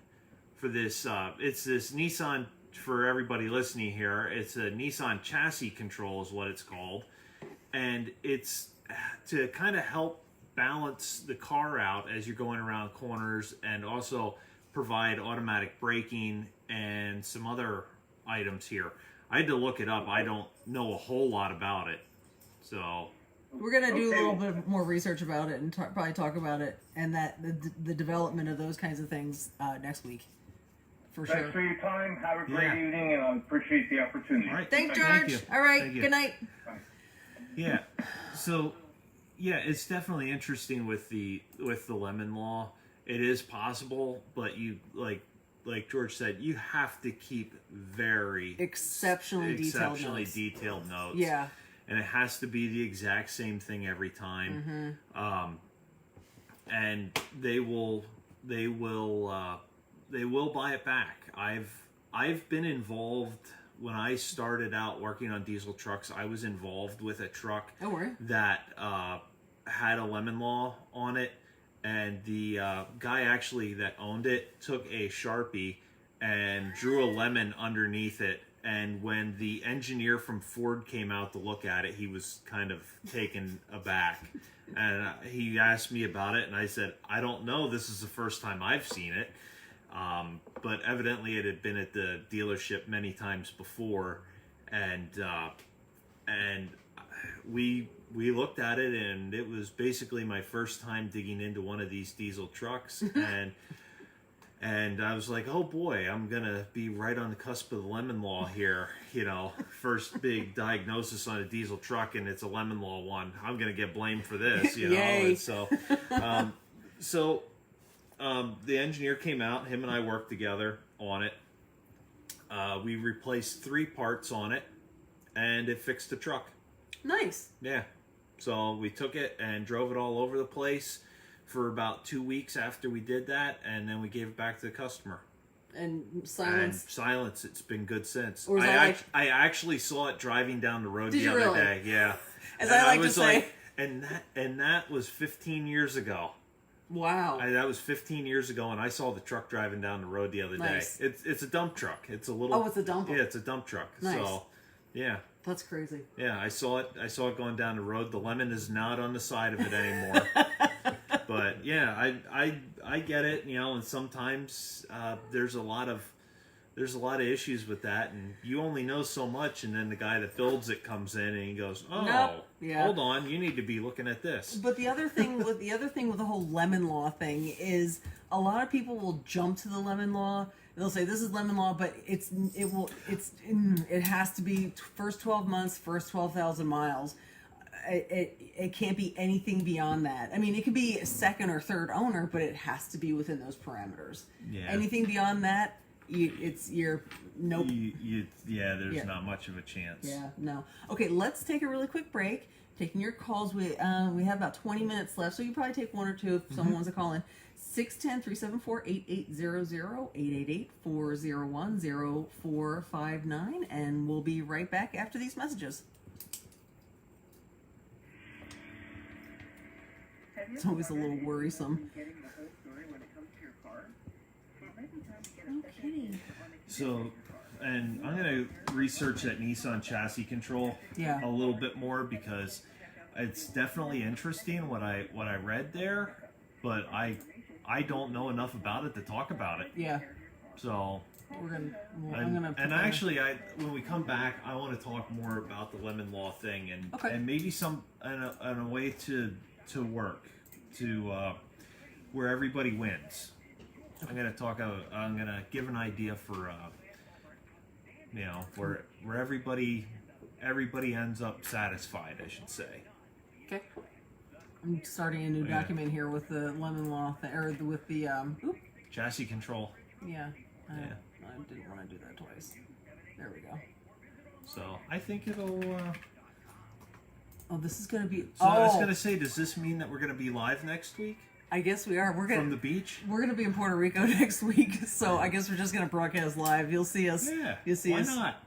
Speaker 3: for this. It's this Nissan, for everybody listening here, it's a Nissan chassis control is what it's called. And it's to kind of help balance the car out as you're going around corners, and also provide automatic braking and some other items here. I had to look it up. I don't know a whole lot about it, so
Speaker 1: We're gonna do a little bit more research about it and probably talk about it and that the development of those kinds of things next week, for
Speaker 2: Thanks
Speaker 1: sure.
Speaker 2: for your time. Have a great
Speaker 3: Yeah.
Speaker 2: evening, and I appreciate the opportunity.
Speaker 3: all right.
Speaker 1: Thanks,
Speaker 3: Thank
Speaker 1: George.
Speaker 3: you.
Speaker 1: All right.
Speaker 3: Thank you.
Speaker 1: Good night.
Speaker 3: Yeah. So, yeah, it's definitely interesting with the lemon law. It is possible, but you like George said, you have to keep very
Speaker 1: Exceptionally
Speaker 3: detailed notes.
Speaker 1: Yeah.
Speaker 3: And it has to be the exact same thing every time. And they will buy it back. I've been involved. When I started out working on diesel trucks, I was involved with a truck
Speaker 1: Don't worry.
Speaker 3: that had a lemon law on it, and the guy actually that owned it took a Sharpie and drew a lemon underneath it. And when the engineer from Ford came out to look at it, he was kind of taken aback. And he asked me about it, and I said, I don't know. This is the first time I've seen it. But evidently it had been at the dealership many times before. And we looked at it, and it was basically my first time digging into one of these diesel trucks. And I was like, oh boy, I'm going to be right on the cusp of the lemon law here. First big diagnosis on a diesel truck, and it's a lemon law one. I'm going to get blamed for this,
Speaker 1: Yay.
Speaker 3: And so, the engineer came out, him and I worked together on it. We replaced 3 parts on it, and it fixed the truck.
Speaker 1: Nice.
Speaker 3: Yeah. So we took it and drove it all over the place for about 2 weeks after we did that, and then we gave it back to the customer.
Speaker 1: And
Speaker 3: And
Speaker 1: silence.
Speaker 3: silence, it's been good since.
Speaker 1: Or is that
Speaker 3: I actually saw it driving down the road
Speaker 1: Did
Speaker 3: the
Speaker 1: you
Speaker 3: other
Speaker 1: really?
Speaker 3: day. Yeah.
Speaker 1: As
Speaker 3: And
Speaker 1: I like to
Speaker 3: was
Speaker 1: say.
Speaker 3: and that was 15 years ago.
Speaker 1: Wow.
Speaker 3: That was 15 years ago, and I saw the truck driving down the road the other
Speaker 1: Nice.
Speaker 3: day. It's a dump truck. It's a little.
Speaker 1: Oh, it's a dump.
Speaker 3: Yeah, it's a dump truck.
Speaker 1: Nice.
Speaker 3: So, yeah.
Speaker 1: That's crazy.
Speaker 3: Yeah, I saw it. I saw it going down the road. The lemon is not on the side of it anymore. But yeah, I get it. And sometimes there's a lot of there's a lot of issues with that, and you only know so much, and then the guy that builds it comes in and he goes, "Oh,
Speaker 1: Nope. Yeah.
Speaker 3: hold on, you need to be looking at this."
Speaker 1: But the other thing with the whole lemon law thing is a lot of people will jump to the lemon law. They'll say this is lemon law, but it has to be first 12 months, first 12,000 miles. It can't be anything beyond that. I mean, it could be a second or third owner, but it has to be within those parameters.
Speaker 3: Yeah.
Speaker 1: Anything beyond that, you're nope.
Speaker 3: There's not much of a chance.
Speaker 1: Yeah, no. Okay, let's take a really quick break. Taking your calls. We have about 20 minutes left, so you probably take one or two if someone wants to call in. 610-374-8800, 888-401-0459, and we'll be right back after these messages. It's always a little worrisome. Okay.
Speaker 3: So, and I'm going to research that Nissan chassis control
Speaker 1: Yeah.
Speaker 3: a little bit more because it's definitely interesting what I read there, but I don't know enough about it to talk about it.
Speaker 1: Yeah,
Speaker 3: So,
Speaker 1: I'm gonna.
Speaker 3: and actually, when we come back, I want to talk more about the lemon law thing and
Speaker 1: Okay.
Speaker 3: and maybe some and a way to work to where everybody wins. I'm gonna give an idea for where everybody ends up satisfied, I should say.
Speaker 1: Okay. I'm starting a new document here with the lemon law with the
Speaker 3: Chassis control.
Speaker 1: Yeah. I
Speaker 3: Yeah.
Speaker 1: didn't want to do that twice. There we go.
Speaker 3: So I think it'll.
Speaker 1: Oh, this is gonna be.
Speaker 3: So I was gonna say, does this mean that we're gonna be live next week
Speaker 1: I guess we are. We're
Speaker 3: from the
Speaker 1: gonna.
Speaker 3: beach?
Speaker 1: We're gonna be in Puerto Rico next week, so I guess we're just gonna broadcast live. You'll see us.
Speaker 3: Yeah.
Speaker 1: You'll see
Speaker 3: Why
Speaker 1: us.
Speaker 3: not?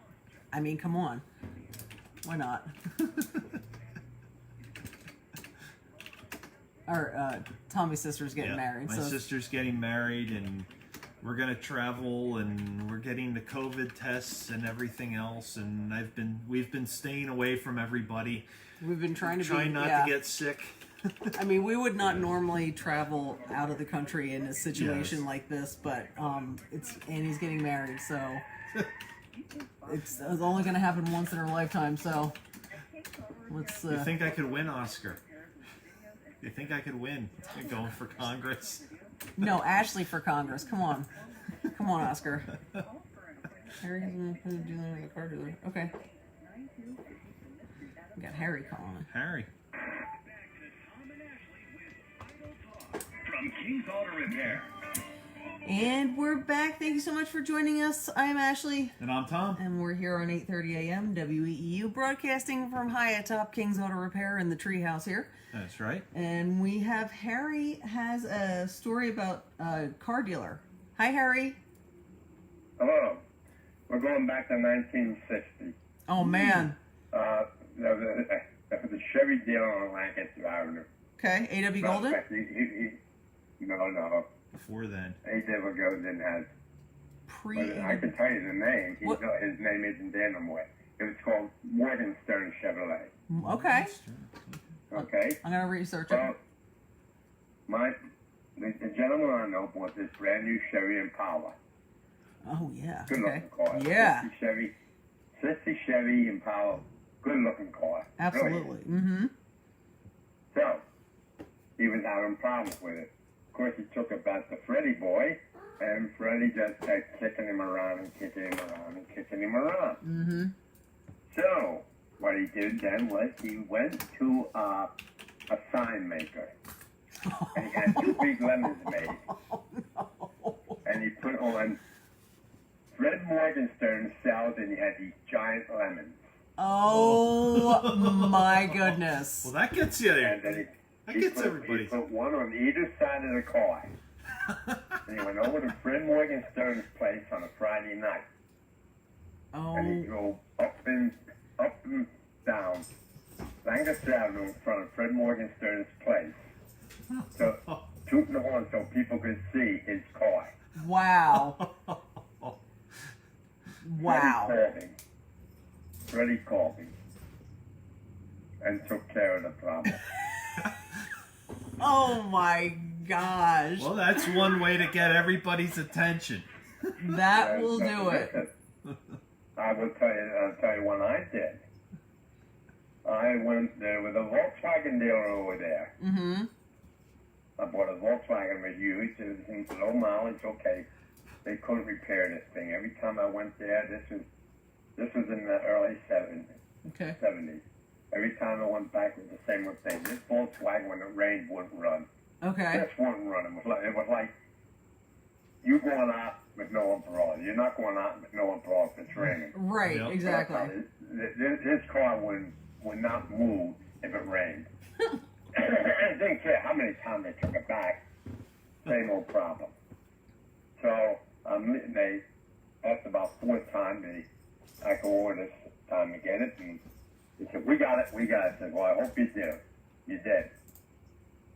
Speaker 1: I mean, come on. Why not? Our Tommy's sister's getting married.
Speaker 3: My
Speaker 1: so
Speaker 3: sister's getting married, and we're gonna travel, and we're getting the COVID tests and everything else. And we've been staying away from everybody,
Speaker 1: we've been trying to
Speaker 3: not to get sick.
Speaker 1: I mean, we would not normally travel out of the country in a situation
Speaker 3: Yes.
Speaker 1: like this, but Annie's getting married, so it's only going to happen once in her lifetime. So let's.
Speaker 3: You think I could win, Oscar? You think I could win going for Congress?
Speaker 1: No, Ashley for Congress. Come on, Oscar. Harry has been dealing with a car dealer. Okay. We got Harry calling.
Speaker 3: Harry.
Speaker 2: From King's Auto Repair.
Speaker 1: And we're back. Thank you so much for joining us. I'm Ashley.
Speaker 3: And I'm Tom.
Speaker 1: And we're here on 8:30 a.m. WEEU, broadcasting from high atop King's Auto Repair in the treehouse here.
Speaker 3: That's right.
Speaker 1: And we have Harry has a story about a car dealer. Hi, Harry.
Speaker 2: Hello. We're going back to 1960.
Speaker 1: Oh, man.
Speaker 2: The Chevy dealer on Lancaster Avenue.
Speaker 1: Okay, A.W. Golden?
Speaker 2: No.
Speaker 3: Before then.
Speaker 2: A.W. Golden has.
Speaker 1: Pre.
Speaker 2: I can tell you the name.
Speaker 1: What?
Speaker 2: His name isn't there no more. It was called Morgenstern Chevrolet.
Speaker 1: Okay.
Speaker 2: Okay?
Speaker 1: I'm going to research
Speaker 2: Well,
Speaker 1: it.
Speaker 2: the gentleman I know bought this brand new Chevy Impala.
Speaker 1: Oh, yeah.
Speaker 2: Good
Speaker 1: Okay.
Speaker 2: looking car.
Speaker 1: Yeah.
Speaker 2: 60 Chevy Impala. Good looking car.
Speaker 1: Absolutely.
Speaker 2: Really.
Speaker 1: Mm-hmm.
Speaker 2: So, he was having problems with it. Of course, he took it back to Freddie Boy, and Freddie just kept kicking him around and kicking him around and kicking him around.
Speaker 1: Mm-hmm.
Speaker 2: So, what he did then was he went to a sign maker, and he had two big lemons made,
Speaker 1: Oh, no.
Speaker 2: and he put on Fred Morgenstern cells, and he had these giant lemons.
Speaker 1: Oh, my goodness.
Speaker 3: Well, that gets you there.
Speaker 2: And then
Speaker 3: That
Speaker 2: he
Speaker 3: gets
Speaker 2: put,
Speaker 3: everybody.
Speaker 2: He put one on either side of the car. And he went over to Fred Morgenstern's place on a Friday night. And he
Speaker 1: Oh,
Speaker 2: drove up and down Lancaster Avenue in front of Fred Morgenstern's place. So, tooting the horn so people could see his car.
Speaker 1: wow. Wow.
Speaker 2: Freddie called me and took care of the problem.
Speaker 1: Oh, my gosh.
Speaker 3: Well, that's one way to get everybody's attention.
Speaker 1: That will do it.
Speaker 2: Listen, I will tell you what I did. I went there with a Volkswagen dealer over there.
Speaker 1: Mm-hmm.
Speaker 2: I bought a Volkswagen with used. It was low mileage, okay. They couldn't repair this thing. Every time I went there, this was in the early 70s.
Speaker 1: Okay.
Speaker 2: 70s. Every time I went back, it was the same thing. This Volkswagen, when it rained, wouldn't run.
Speaker 1: Okay.
Speaker 2: This wouldn't run. It was like you going out with no umbrella. You're not going out with no umbrella if it's raining.
Speaker 1: Right.
Speaker 3: Yep.
Speaker 1: Exactly.
Speaker 2: This car would not move if it rained. It didn't care how many times they took it back. Same old problem. So they, after about 4th time, I go over this time to get it, and he said, we got it. I said, well, I hope you do. You did.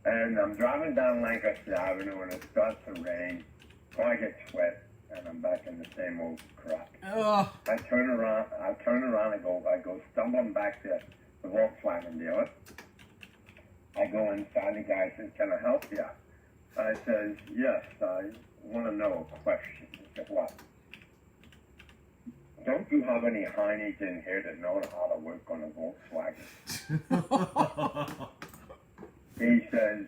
Speaker 2: And I'm driving down Lancaster Avenue, and it starts to rain. Car gets wet, and I'm back in the same old crap.
Speaker 1: Ugh.
Speaker 2: I turn around, and I go stumbling back to the Volkswagen dealer. I go inside, the guy says, can I help you? I says, yes, I want to know a question. He said, what? Don't you have any heinies in here that know how to work on a Volkswagen? He says,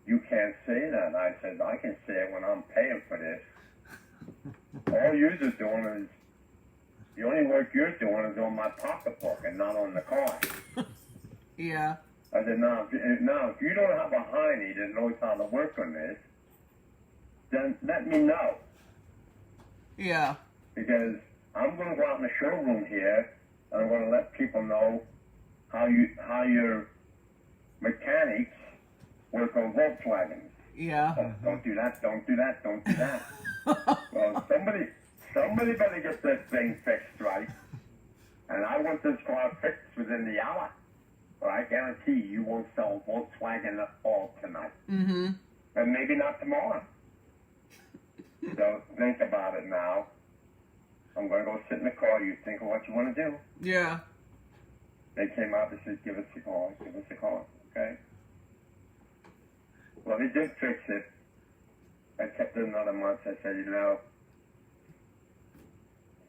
Speaker 2: you can't say that. I said, I can say it when I'm paying for this. All you're just doing is, the only work you're doing is on my pocketbook and not on the car.
Speaker 1: Yeah.
Speaker 2: I said, now, if you don't have a hiney that knows how to work on this, then let me know.
Speaker 1: Yeah.
Speaker 2: Because I'm going to go out in the showroom here, and I'm going to let people know how your mechanics work on Volkswagens.
Speaker 1: Yeah.
Speaker 2: Oh, don't do that, don't do that, don't do that. Well, somebody better get this thing fixed right. And I want this car fixed within the hour. Or I guarantee you won't sell Volkswagen at all tonight.
Speaker 1: Mm-hmm.
Speaker 2: And maybe not tomorrow. So think about it now. I'm going to go sit in the car. You think of what you want to do.
Speaker 1: Yeah.
Speaker 2: They came out and said, give us a call. Give us a call. Okay? Well, they did fix it. I kept it another month. I said,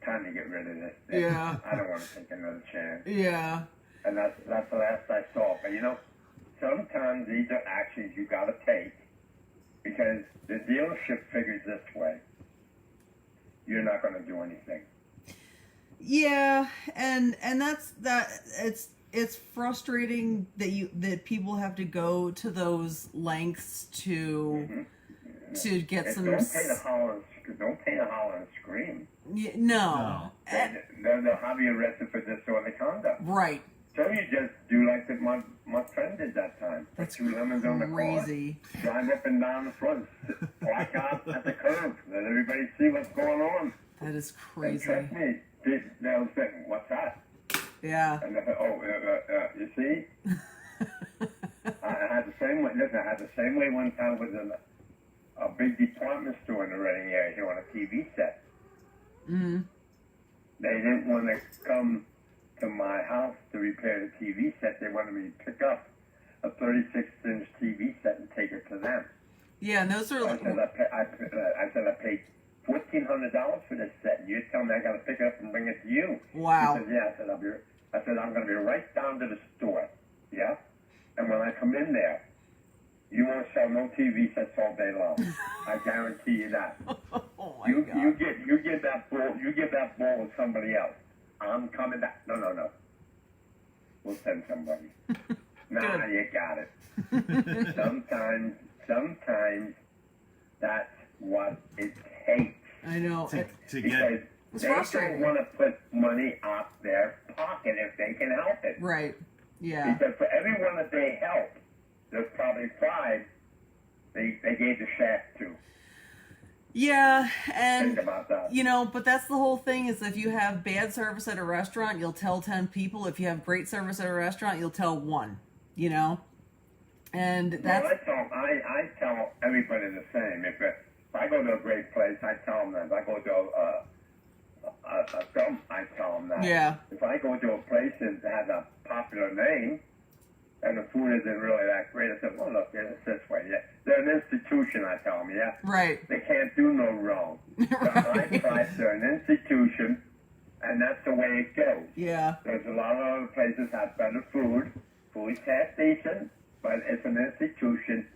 Speaker 2: time to get rid of this thing.
Speaker 1: Yeah.
Speaker 2: I don't want to take another chance.
Speaker 1: Yeah.
Speaker 2: And that's the last I saw. But sometimes these are actions you got to take because the dealership figures this way. You're not going to do anything.
Speaker 1: Yeah, and it's frustrating that people have to go to those lengths to get some.
Speaker 2: Don't pay to holler and scream.
Speaker 1: No.
Speaker 2: They'll have you arrested for disorderly conduct.
Speaker 1: Right.
Speaker 2: So you just do like my friend did that time. Put
Speaker 1: That's
Speaker 2: 2 lemons on the
Speaker 1: crazy.
Speaker 2: car, drive up and down the front, walk out at the curb, let everybody see what's going on.
Speaker 1: That is
Speaker 2: And
Speaker 1: crazy.
Speaker 2: trust me, they'll say, what's that?
Speaker 1: Yeah.
Speaker 2: And they say, you see? I had the same way. Listen, I had the same way one time with a big department store in the Reading area here on a TV set.
Speaker 1: Mm-hmm.
Speaker 2: They didn't want to come to my house to repair the TV set. They wanted me to pick up a 36-inch TV set and take it to them.
Speaker 1: Yeah, and those are.
Speaker 2: I said I paid $1,400 for this set. And you tell me I got to pick it up and bring it to you.
Speaker 1: Wow.
Speaker 2: He said, yeah. I said I'm going to be right down to the store. Yeah. And when I come in there, you won't sell no TV sets all day long. I guarantee you that.
Speaker 1: Oh my
Speaker 2: You
Speaker 1: God.
Speaker 2: give that ball to somebody else. I'm coming back. No. We'll send somebody. Nah,
Speaker 1: Good.
Speaker 2: you got it. Sometimes that's what it takes.
Speaker 1: I know.
Speaker 3: to
Speaker 2: Because
Speaker 3: get
Speaker 1: It's
Speaker 2: they
Speaker 1: frustrating.
Speaker 2: don't want to put money out their pocket if they can help it.
Speaker 1: Right. Yeah.
Speaker 2: Because for everyone that they help, there's probably 5 they gave the shaft to.
Speaker 1: Yeah,
Speaker 2: Think
Speaker 1: and
Speaker 2: about that.
Speaker 1: but that's the whole thing is if you have bad service at a restaurant, you'll tell 10 people. If you have great service at a restaurant, you'll tell 1, And that's
Speaker 2: Well, I tell everybody the same. If I go to a great place, I tell them that. If I go to a film, I tell them that.
Speaker 1: Yeah.
Speaker 2: If I go to a place that has a popular name, and the food isn't really that great. I said, well, look, it's this way. Yeah. They're an institution, I tell them, yeah?
Speaker 1: Right.
Speaker 2: They can't do no wrong.
Speaker 1: Right.
Speaker 2: My price, they're an institution, and that's the way it goes.
Speaker 1: Yeah.
Speaker 2: There's a lot of other places have better food. Food's half decent, but it's an institution.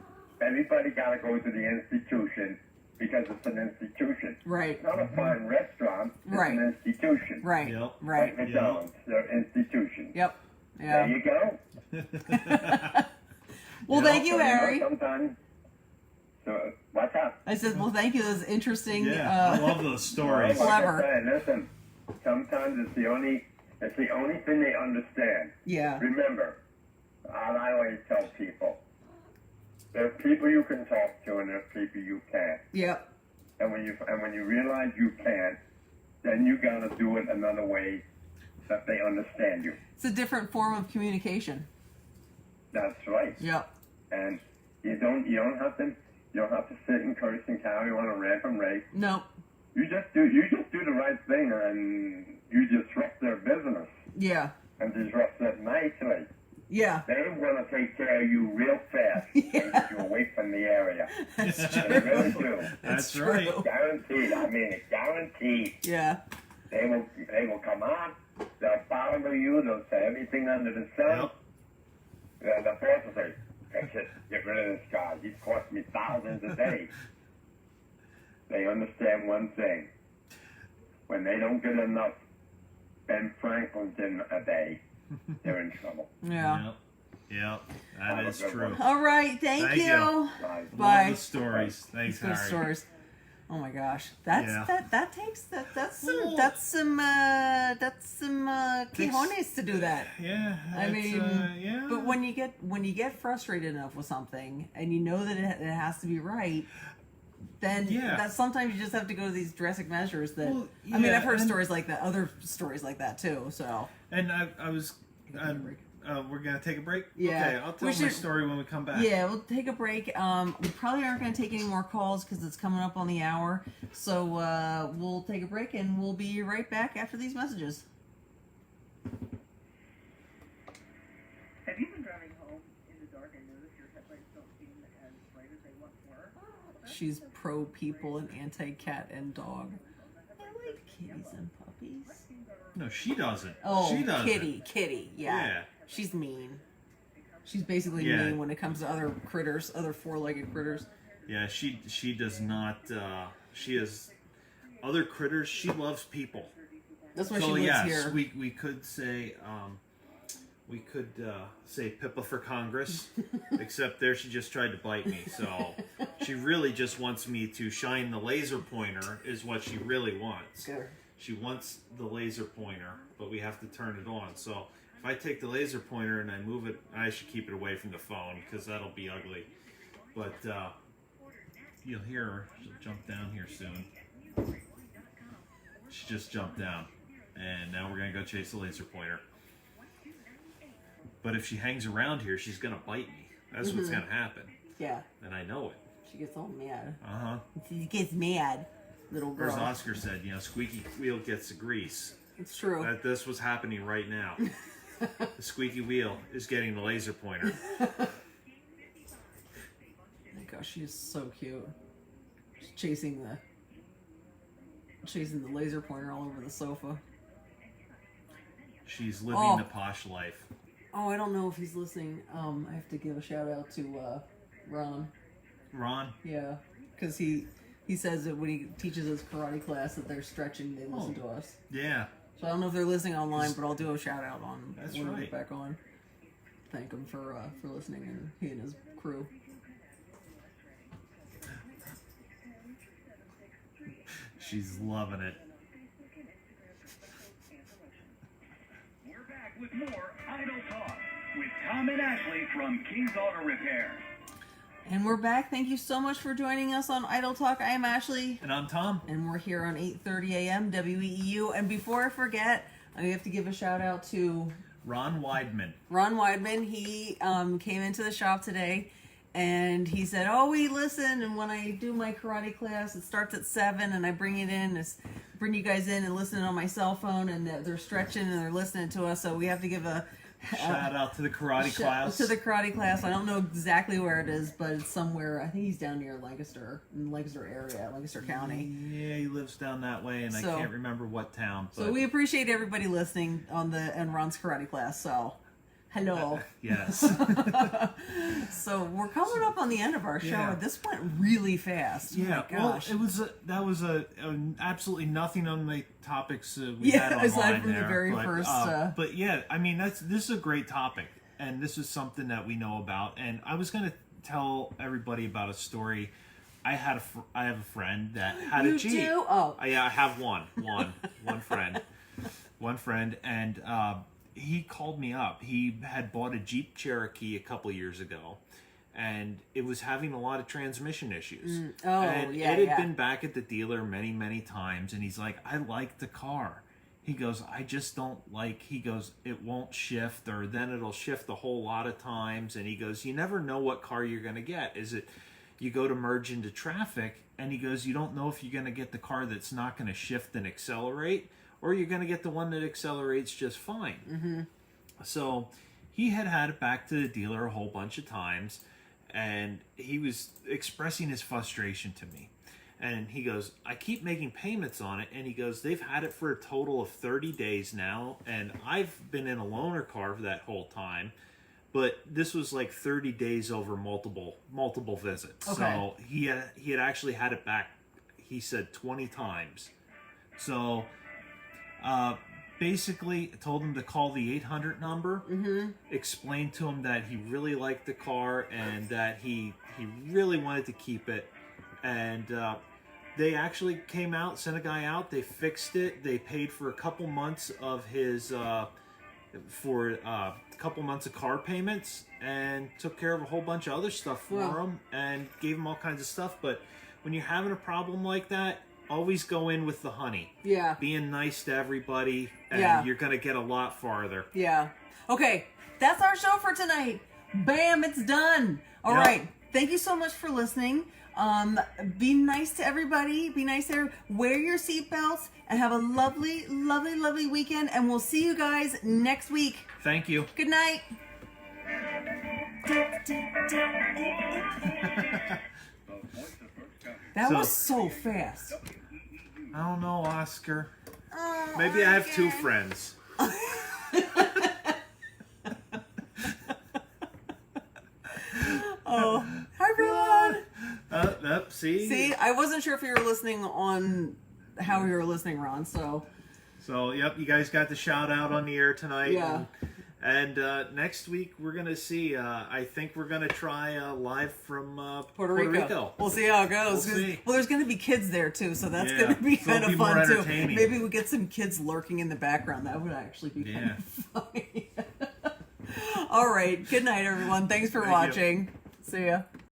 Speaker 2: Everybody got to go to the institution because it's an institution.
Speaker 1: Right.
Speaker 2: It's not a fine restaurant. It's
Speaker 1: Right.
Speaker 2: an institution.
Speaker 1: Right.
Speaker 3: Yep.
Speaker 1: Right.
Speaker 2: Like McDonald's, they're an institution.
Speaker 1: Yep.
Speaker 2: There
Speaker 1: Yeah.
Speaker 2: you go.
Speaker 1: Well, thank you,
Speaker 2: So,
Speaker 1: Harry.
Speaker 2: sometimes. So what's up?
Speaker 1: I said, well, thank you. That's interesting.
Speaker 3: Yeah, I love those stories.
Speaker 2: Like I
Speaker 1: Clever.
Speaker 2: said, listen. Sometimes it's the only thing they understand.
Speaker 1: Yeah.
Speaker 2: Remember, I always tell people, there's people you can talk to and there's people you can't.
Speaker 1: Yep.
Speaker 2: And when you realize you can't, then you gotta do it another way that they understand you.
Speaker 1: It's a different form of communication.
Speaker 2: That's right.
Speaker 1: Yep.
Speaker 2: And you don't have to sit and curse and carry on a rant and rave.
Speaker 1: Nope.
Speaker 2: You just do the right thing and you disrupt their business
Speaker 1: Yeah.
Speaker 2: and disrupt it nicely.
Speaker 1: Yeah.
Speaker 2: They're gonna take care of you real fast and get you away from the area.
Speaker 1: That's
Speaker 2: They really
Speaker 1: true.
Speaker 2: do.
Speaker 3: That's
Speaker 1: true.
Speaker 3: right.
Speaker 2: Guaranteed. I mean it. Guaranteed.
Speaker 1: Yeah.
Speaker 2: They will come on. They'll follow you. They'll say everything under the sun.
Speaker 3: Yep.
Speaker 2: The boss will say, "Fix it. Get rid of this guy. He's cost me thousands a day." They understand one thing. When they don't get enough Ben Franklin's in a day, they're in trouble.
Speaker 1: Yeah.
Speaker 3: Yep. Yep. That
Speaker 2: Have a
Speaker 3: is
Speaker 2: good
Speaker 3: true.
Speaker 2: one.
Speaker 1: All right. Thank
Speaker 3: Thank
Speaker 1: you.
Speaker 3: you.
Speaker 2: Bye.
Speaker 1: Bye.
Speaker 3: Love the stories. Thanks,
Speaker 1: Good
Speaker 3: Harry.
Speaker 1: stories. Oh my gosh, that's
Speaker 3: Yeah.
Speaker 1: that takes that's some
Speaker 3: Well,
Speaker 1: cojones to do that.
Speaker 3: Yeah.
Speaker 1: I
Speaker 3: it's,
Speaker 1: mean,
Speaker 3: yeah.
Speaker 1: but when you get frustrated enough with something and you know that it has to be right, then
Speaker 3: Yeah.
Speaker 1: that sometimes you just have to go to these drastic measures. That
Speaker 3: Well,
Speaker 1: I mean,
Speaker 3: yeah,
Speaker 1: I've heard
Speaker 3: and-
Speaker 1: stories like that, other stories like that too. So
Speaker 3: And I was.
Speaker 1: take a break.
Speaker 3: We're gonna take a break.
Speaker 1: Yeah.
Speaker 3: Okay, I'll tell
Speaker 1: We
Speaker 3: my
Speaker 1: should-
Speaker 3: story when we come back.
Speaker 1: yeah, we'll take a break. We probably aren't going to take any more calls because it's coming up on the hour. So we'll take a break and we'll be right back after these messages.
Speaker 4: Have you been driving home in the dark and noticed your headlights don't seem as bright as they once were?
Speaker 1: She's pro people and anti cat and dog. I like kitties and puppies.
Speaker 3: No, she doesn't.
Speaker 1: Oh,
Speaker 3: she doesn't.
Speaker 1: Kitty, yeah.
Speaker 3: Yeah.
Speaker 1: She's mean. She's basically
Speaker 3: Yeah.
Speaker 1: mean when it comes to other critters, other four-legged critters.
Speaker 3: Yeah, she does not. She has other critters. She loves people.
Speaker 1: That's why
Speaker 3: So
Speaker 1: she lives
Speaker 3: yes,
Speaker 1: here.
Speaker 3: we could say say Pippa for Congress, except there she just tried to bite me. So she really just wants me to shine the laser pointer is what she really wants.
Speaker 1: Good.
Speaker 3: She wants the laser pointer, but we have to turn it on. So if I take the laser pointer and I move it, I should keep it away from the phone because that'll be ugly. But you'll hear her. She'll jump down here soon. She just jumped down. And now we're going to go chase the laser pointer. But if she hangs around here, she's going to bite me. That's what's going to happen.
Speaker 1: Yeah,
Speaker 3: And I know it.
Speaker 1: she gets all mad.
Speaker 3: Uh-huh.
Speaker 1: She gets mad, little
Speaker 3: As
Speaker 1: girl.
Speaker 3: Oscar said, squeaky wheel gets the grease.
Speaker 1: It's true.
Speaker 3: That this was happening right now. The squeaky wheel is getting the laser pointer.
Speaker 1: Oh my gosh, she is so cute. She's chasing the laser pointer all over the sofa.
Speaker 3: She's living
Speaker 1: Oh.
Speaker 3: the posh life.
Speaker 1: Oh, I don't know if he's listening. I have to give a shout out to Ron.
Speaker 3: Ron?
Speaker 1: Yeah, because he says that when he teaches his karate class that they're stretching, they listen to us.
Speaker 3: Yeah.
Speaker 1: So I don't know if they're listening online, but I'll do a shout out on
Speaker 3: That's
Speaker 1: when we
Speaker 3: right.
Speaker 1: get back on. Thank him for listening, and he and his crew.
Speaker 3: She's loving it.
Speaker 6: We're back with more Idle Talk with Tom and Ashley from King's Auto Repair.
Speaker 1: And we're back. Thank you so much for joining us on Idle Talk. I am Ashley,
Speaker 3: And I'm Tom.
Speaker 1: and we're here on 8:30 a.m. WEEU. And before I forget, I have to give a shout out to
Speaker 3: Ron Weidman.
Speaker 1: Ron Weidman. He came into the shop today, and he said, "Oh, we listen. And when I do my karate class, it starts at 7, and I bring it in, bring you guys in and listen on my cell phone, and they're stretching and they're listening to us. So we have to give a
Speaker 3: Shout out to the karate class.
Speaker 1: To the karate class. I don't know exactly where it is, but it's somewhere. I think he's down near Lancaster, in the Lancaster area, Lancaster County.
Speaker 3: Yeah, he lives down that way, and
Speaker 1: So-
Speaker 3: I can't remember what town. But
Speaker 1: So we appreciate everybody listening on and Ron's karate class. So, hello.
Speaker 3: yes.
Speaker 1: So we're coming up on the end of our show.
Speaker 3: Yeah.
Speaker 1: This went really fast.
Speaker 3: Yeah,
Speaker 1: Oh my
Speaker 3: well,
Speaker 1: gosh.
Speaker 3: that was absolutely nothing on the topics we had online
Speaker 1: aside from
Speaker 3: there,
Speaker 1: the very
Speaker 3: but,
Speaker 1: first.
Speaker 3: but yeah, I mean this is a great topic, and this is something that we know about. And I was gonna tell everybody about a story. I have a friend that had
Speaker 1: You
Speaker 3: a Jeep.
Speaker 1: do? Oh.
Speaker 3: I have one friend, and he called me up. He had bought a Jeep Cherokee a couple years ago, and it was having a lot of transmission issues.
Speaker 1: Oh,
Speaker 3: and
Speaker 1: yeah,
Speaker 3: it had
Speaker 1: yeah.
Speaker 3: been back at the dealer many times, and he's like, I like the car. He goes, I just don't like, he goes, it won't shift, or then it'll shift a whole lot of times. And he goes, you never know what car you're going to get. Is it, you go to merge into traffic, and he goes, you don't know if you're going to get the car that's not going to shift and accelerate, or you're going to get the one that accelerates just fine. Mm-hmm. So he had it back to the dealer a whole bunch of times, and he was expressing his frustration to me. And he goes, I keep making payments on it. And he goes, they've had it for a total of 30 days now. And I've been in a loaner car for that whole time. But this was like 30 days over multiple visits.
Speaker 1: Okay.
Speaker 3: So he had actually had it back, he said, 20 times. So basically told him to call the 800 number, explained to him that he really liked the car and that he really wanted to keep it. And they actually came out, sent a guy out, they fixed it. They paid for a couple months of his couple months of car payments, and took care of a whole bunch of other stuff for
Speaker 1: Wow.
Speaker 3: him, and gave him all kinds of stuff. But when you're having a problem like that, always go in with the honey.
Speaker 1: Yeah.
Speaker 3: Being nice to everybody, and
Speaker 1: Yeah.
Speaker 3: you're gonna get a lot farther.
Speaker 1: Yeah. Okay, that's our show for tonight. Bam, it's done. All
Speaker 3: Yep.
Speaker 1: right. Thank you so much for listening. Be nice to everybody. Be nice there. Wear your seatbelts and have a lovely, lovely, lovely weekend. And we'll see you guys next week.
Speaker 3: Thank you.
Speaker 1: Good night. That
Speaker 3: So-
Speaker 1: was so fast.
Speaker 3: I don't know, Oscar.
Speaker 1: Oh,
Speaker 3: Maybe I have two friends.
Speaker 1: Oh, hi everyone.
Speaker 3: See?
Speaker 1: See, I wasn't sure if you were listening on how you were listening, Ron. So
Speaker 3: So, yep, you guys got the shout out on the air tonight.
Speaker 1: Yeah.
Speaker 3: And next week we're gonna see. I think we're gonna try live from
Speaker 1: Puerto Rico. We'll see how it goes.
Speaker 3: We'll see.
Speaker 1: Well, there's going to be kids there too, so that's
Speaker 3: Yeah.
Speaker 1: going to be
Speaker 3: So it'll
Speaker 1: kind of
Speaker 3: be more
Speaker 1: fun too.
Speaker 3: entertaining.
Speaker 1: Maybe we get some kids lurking in the background. That would actually be kind
Speaker 3: Yeah.
Speaker 1: of funny. All right. Good night, everyone. Thanks for
Speaker 3: Thank you.
Speaker 1: watching. See ya.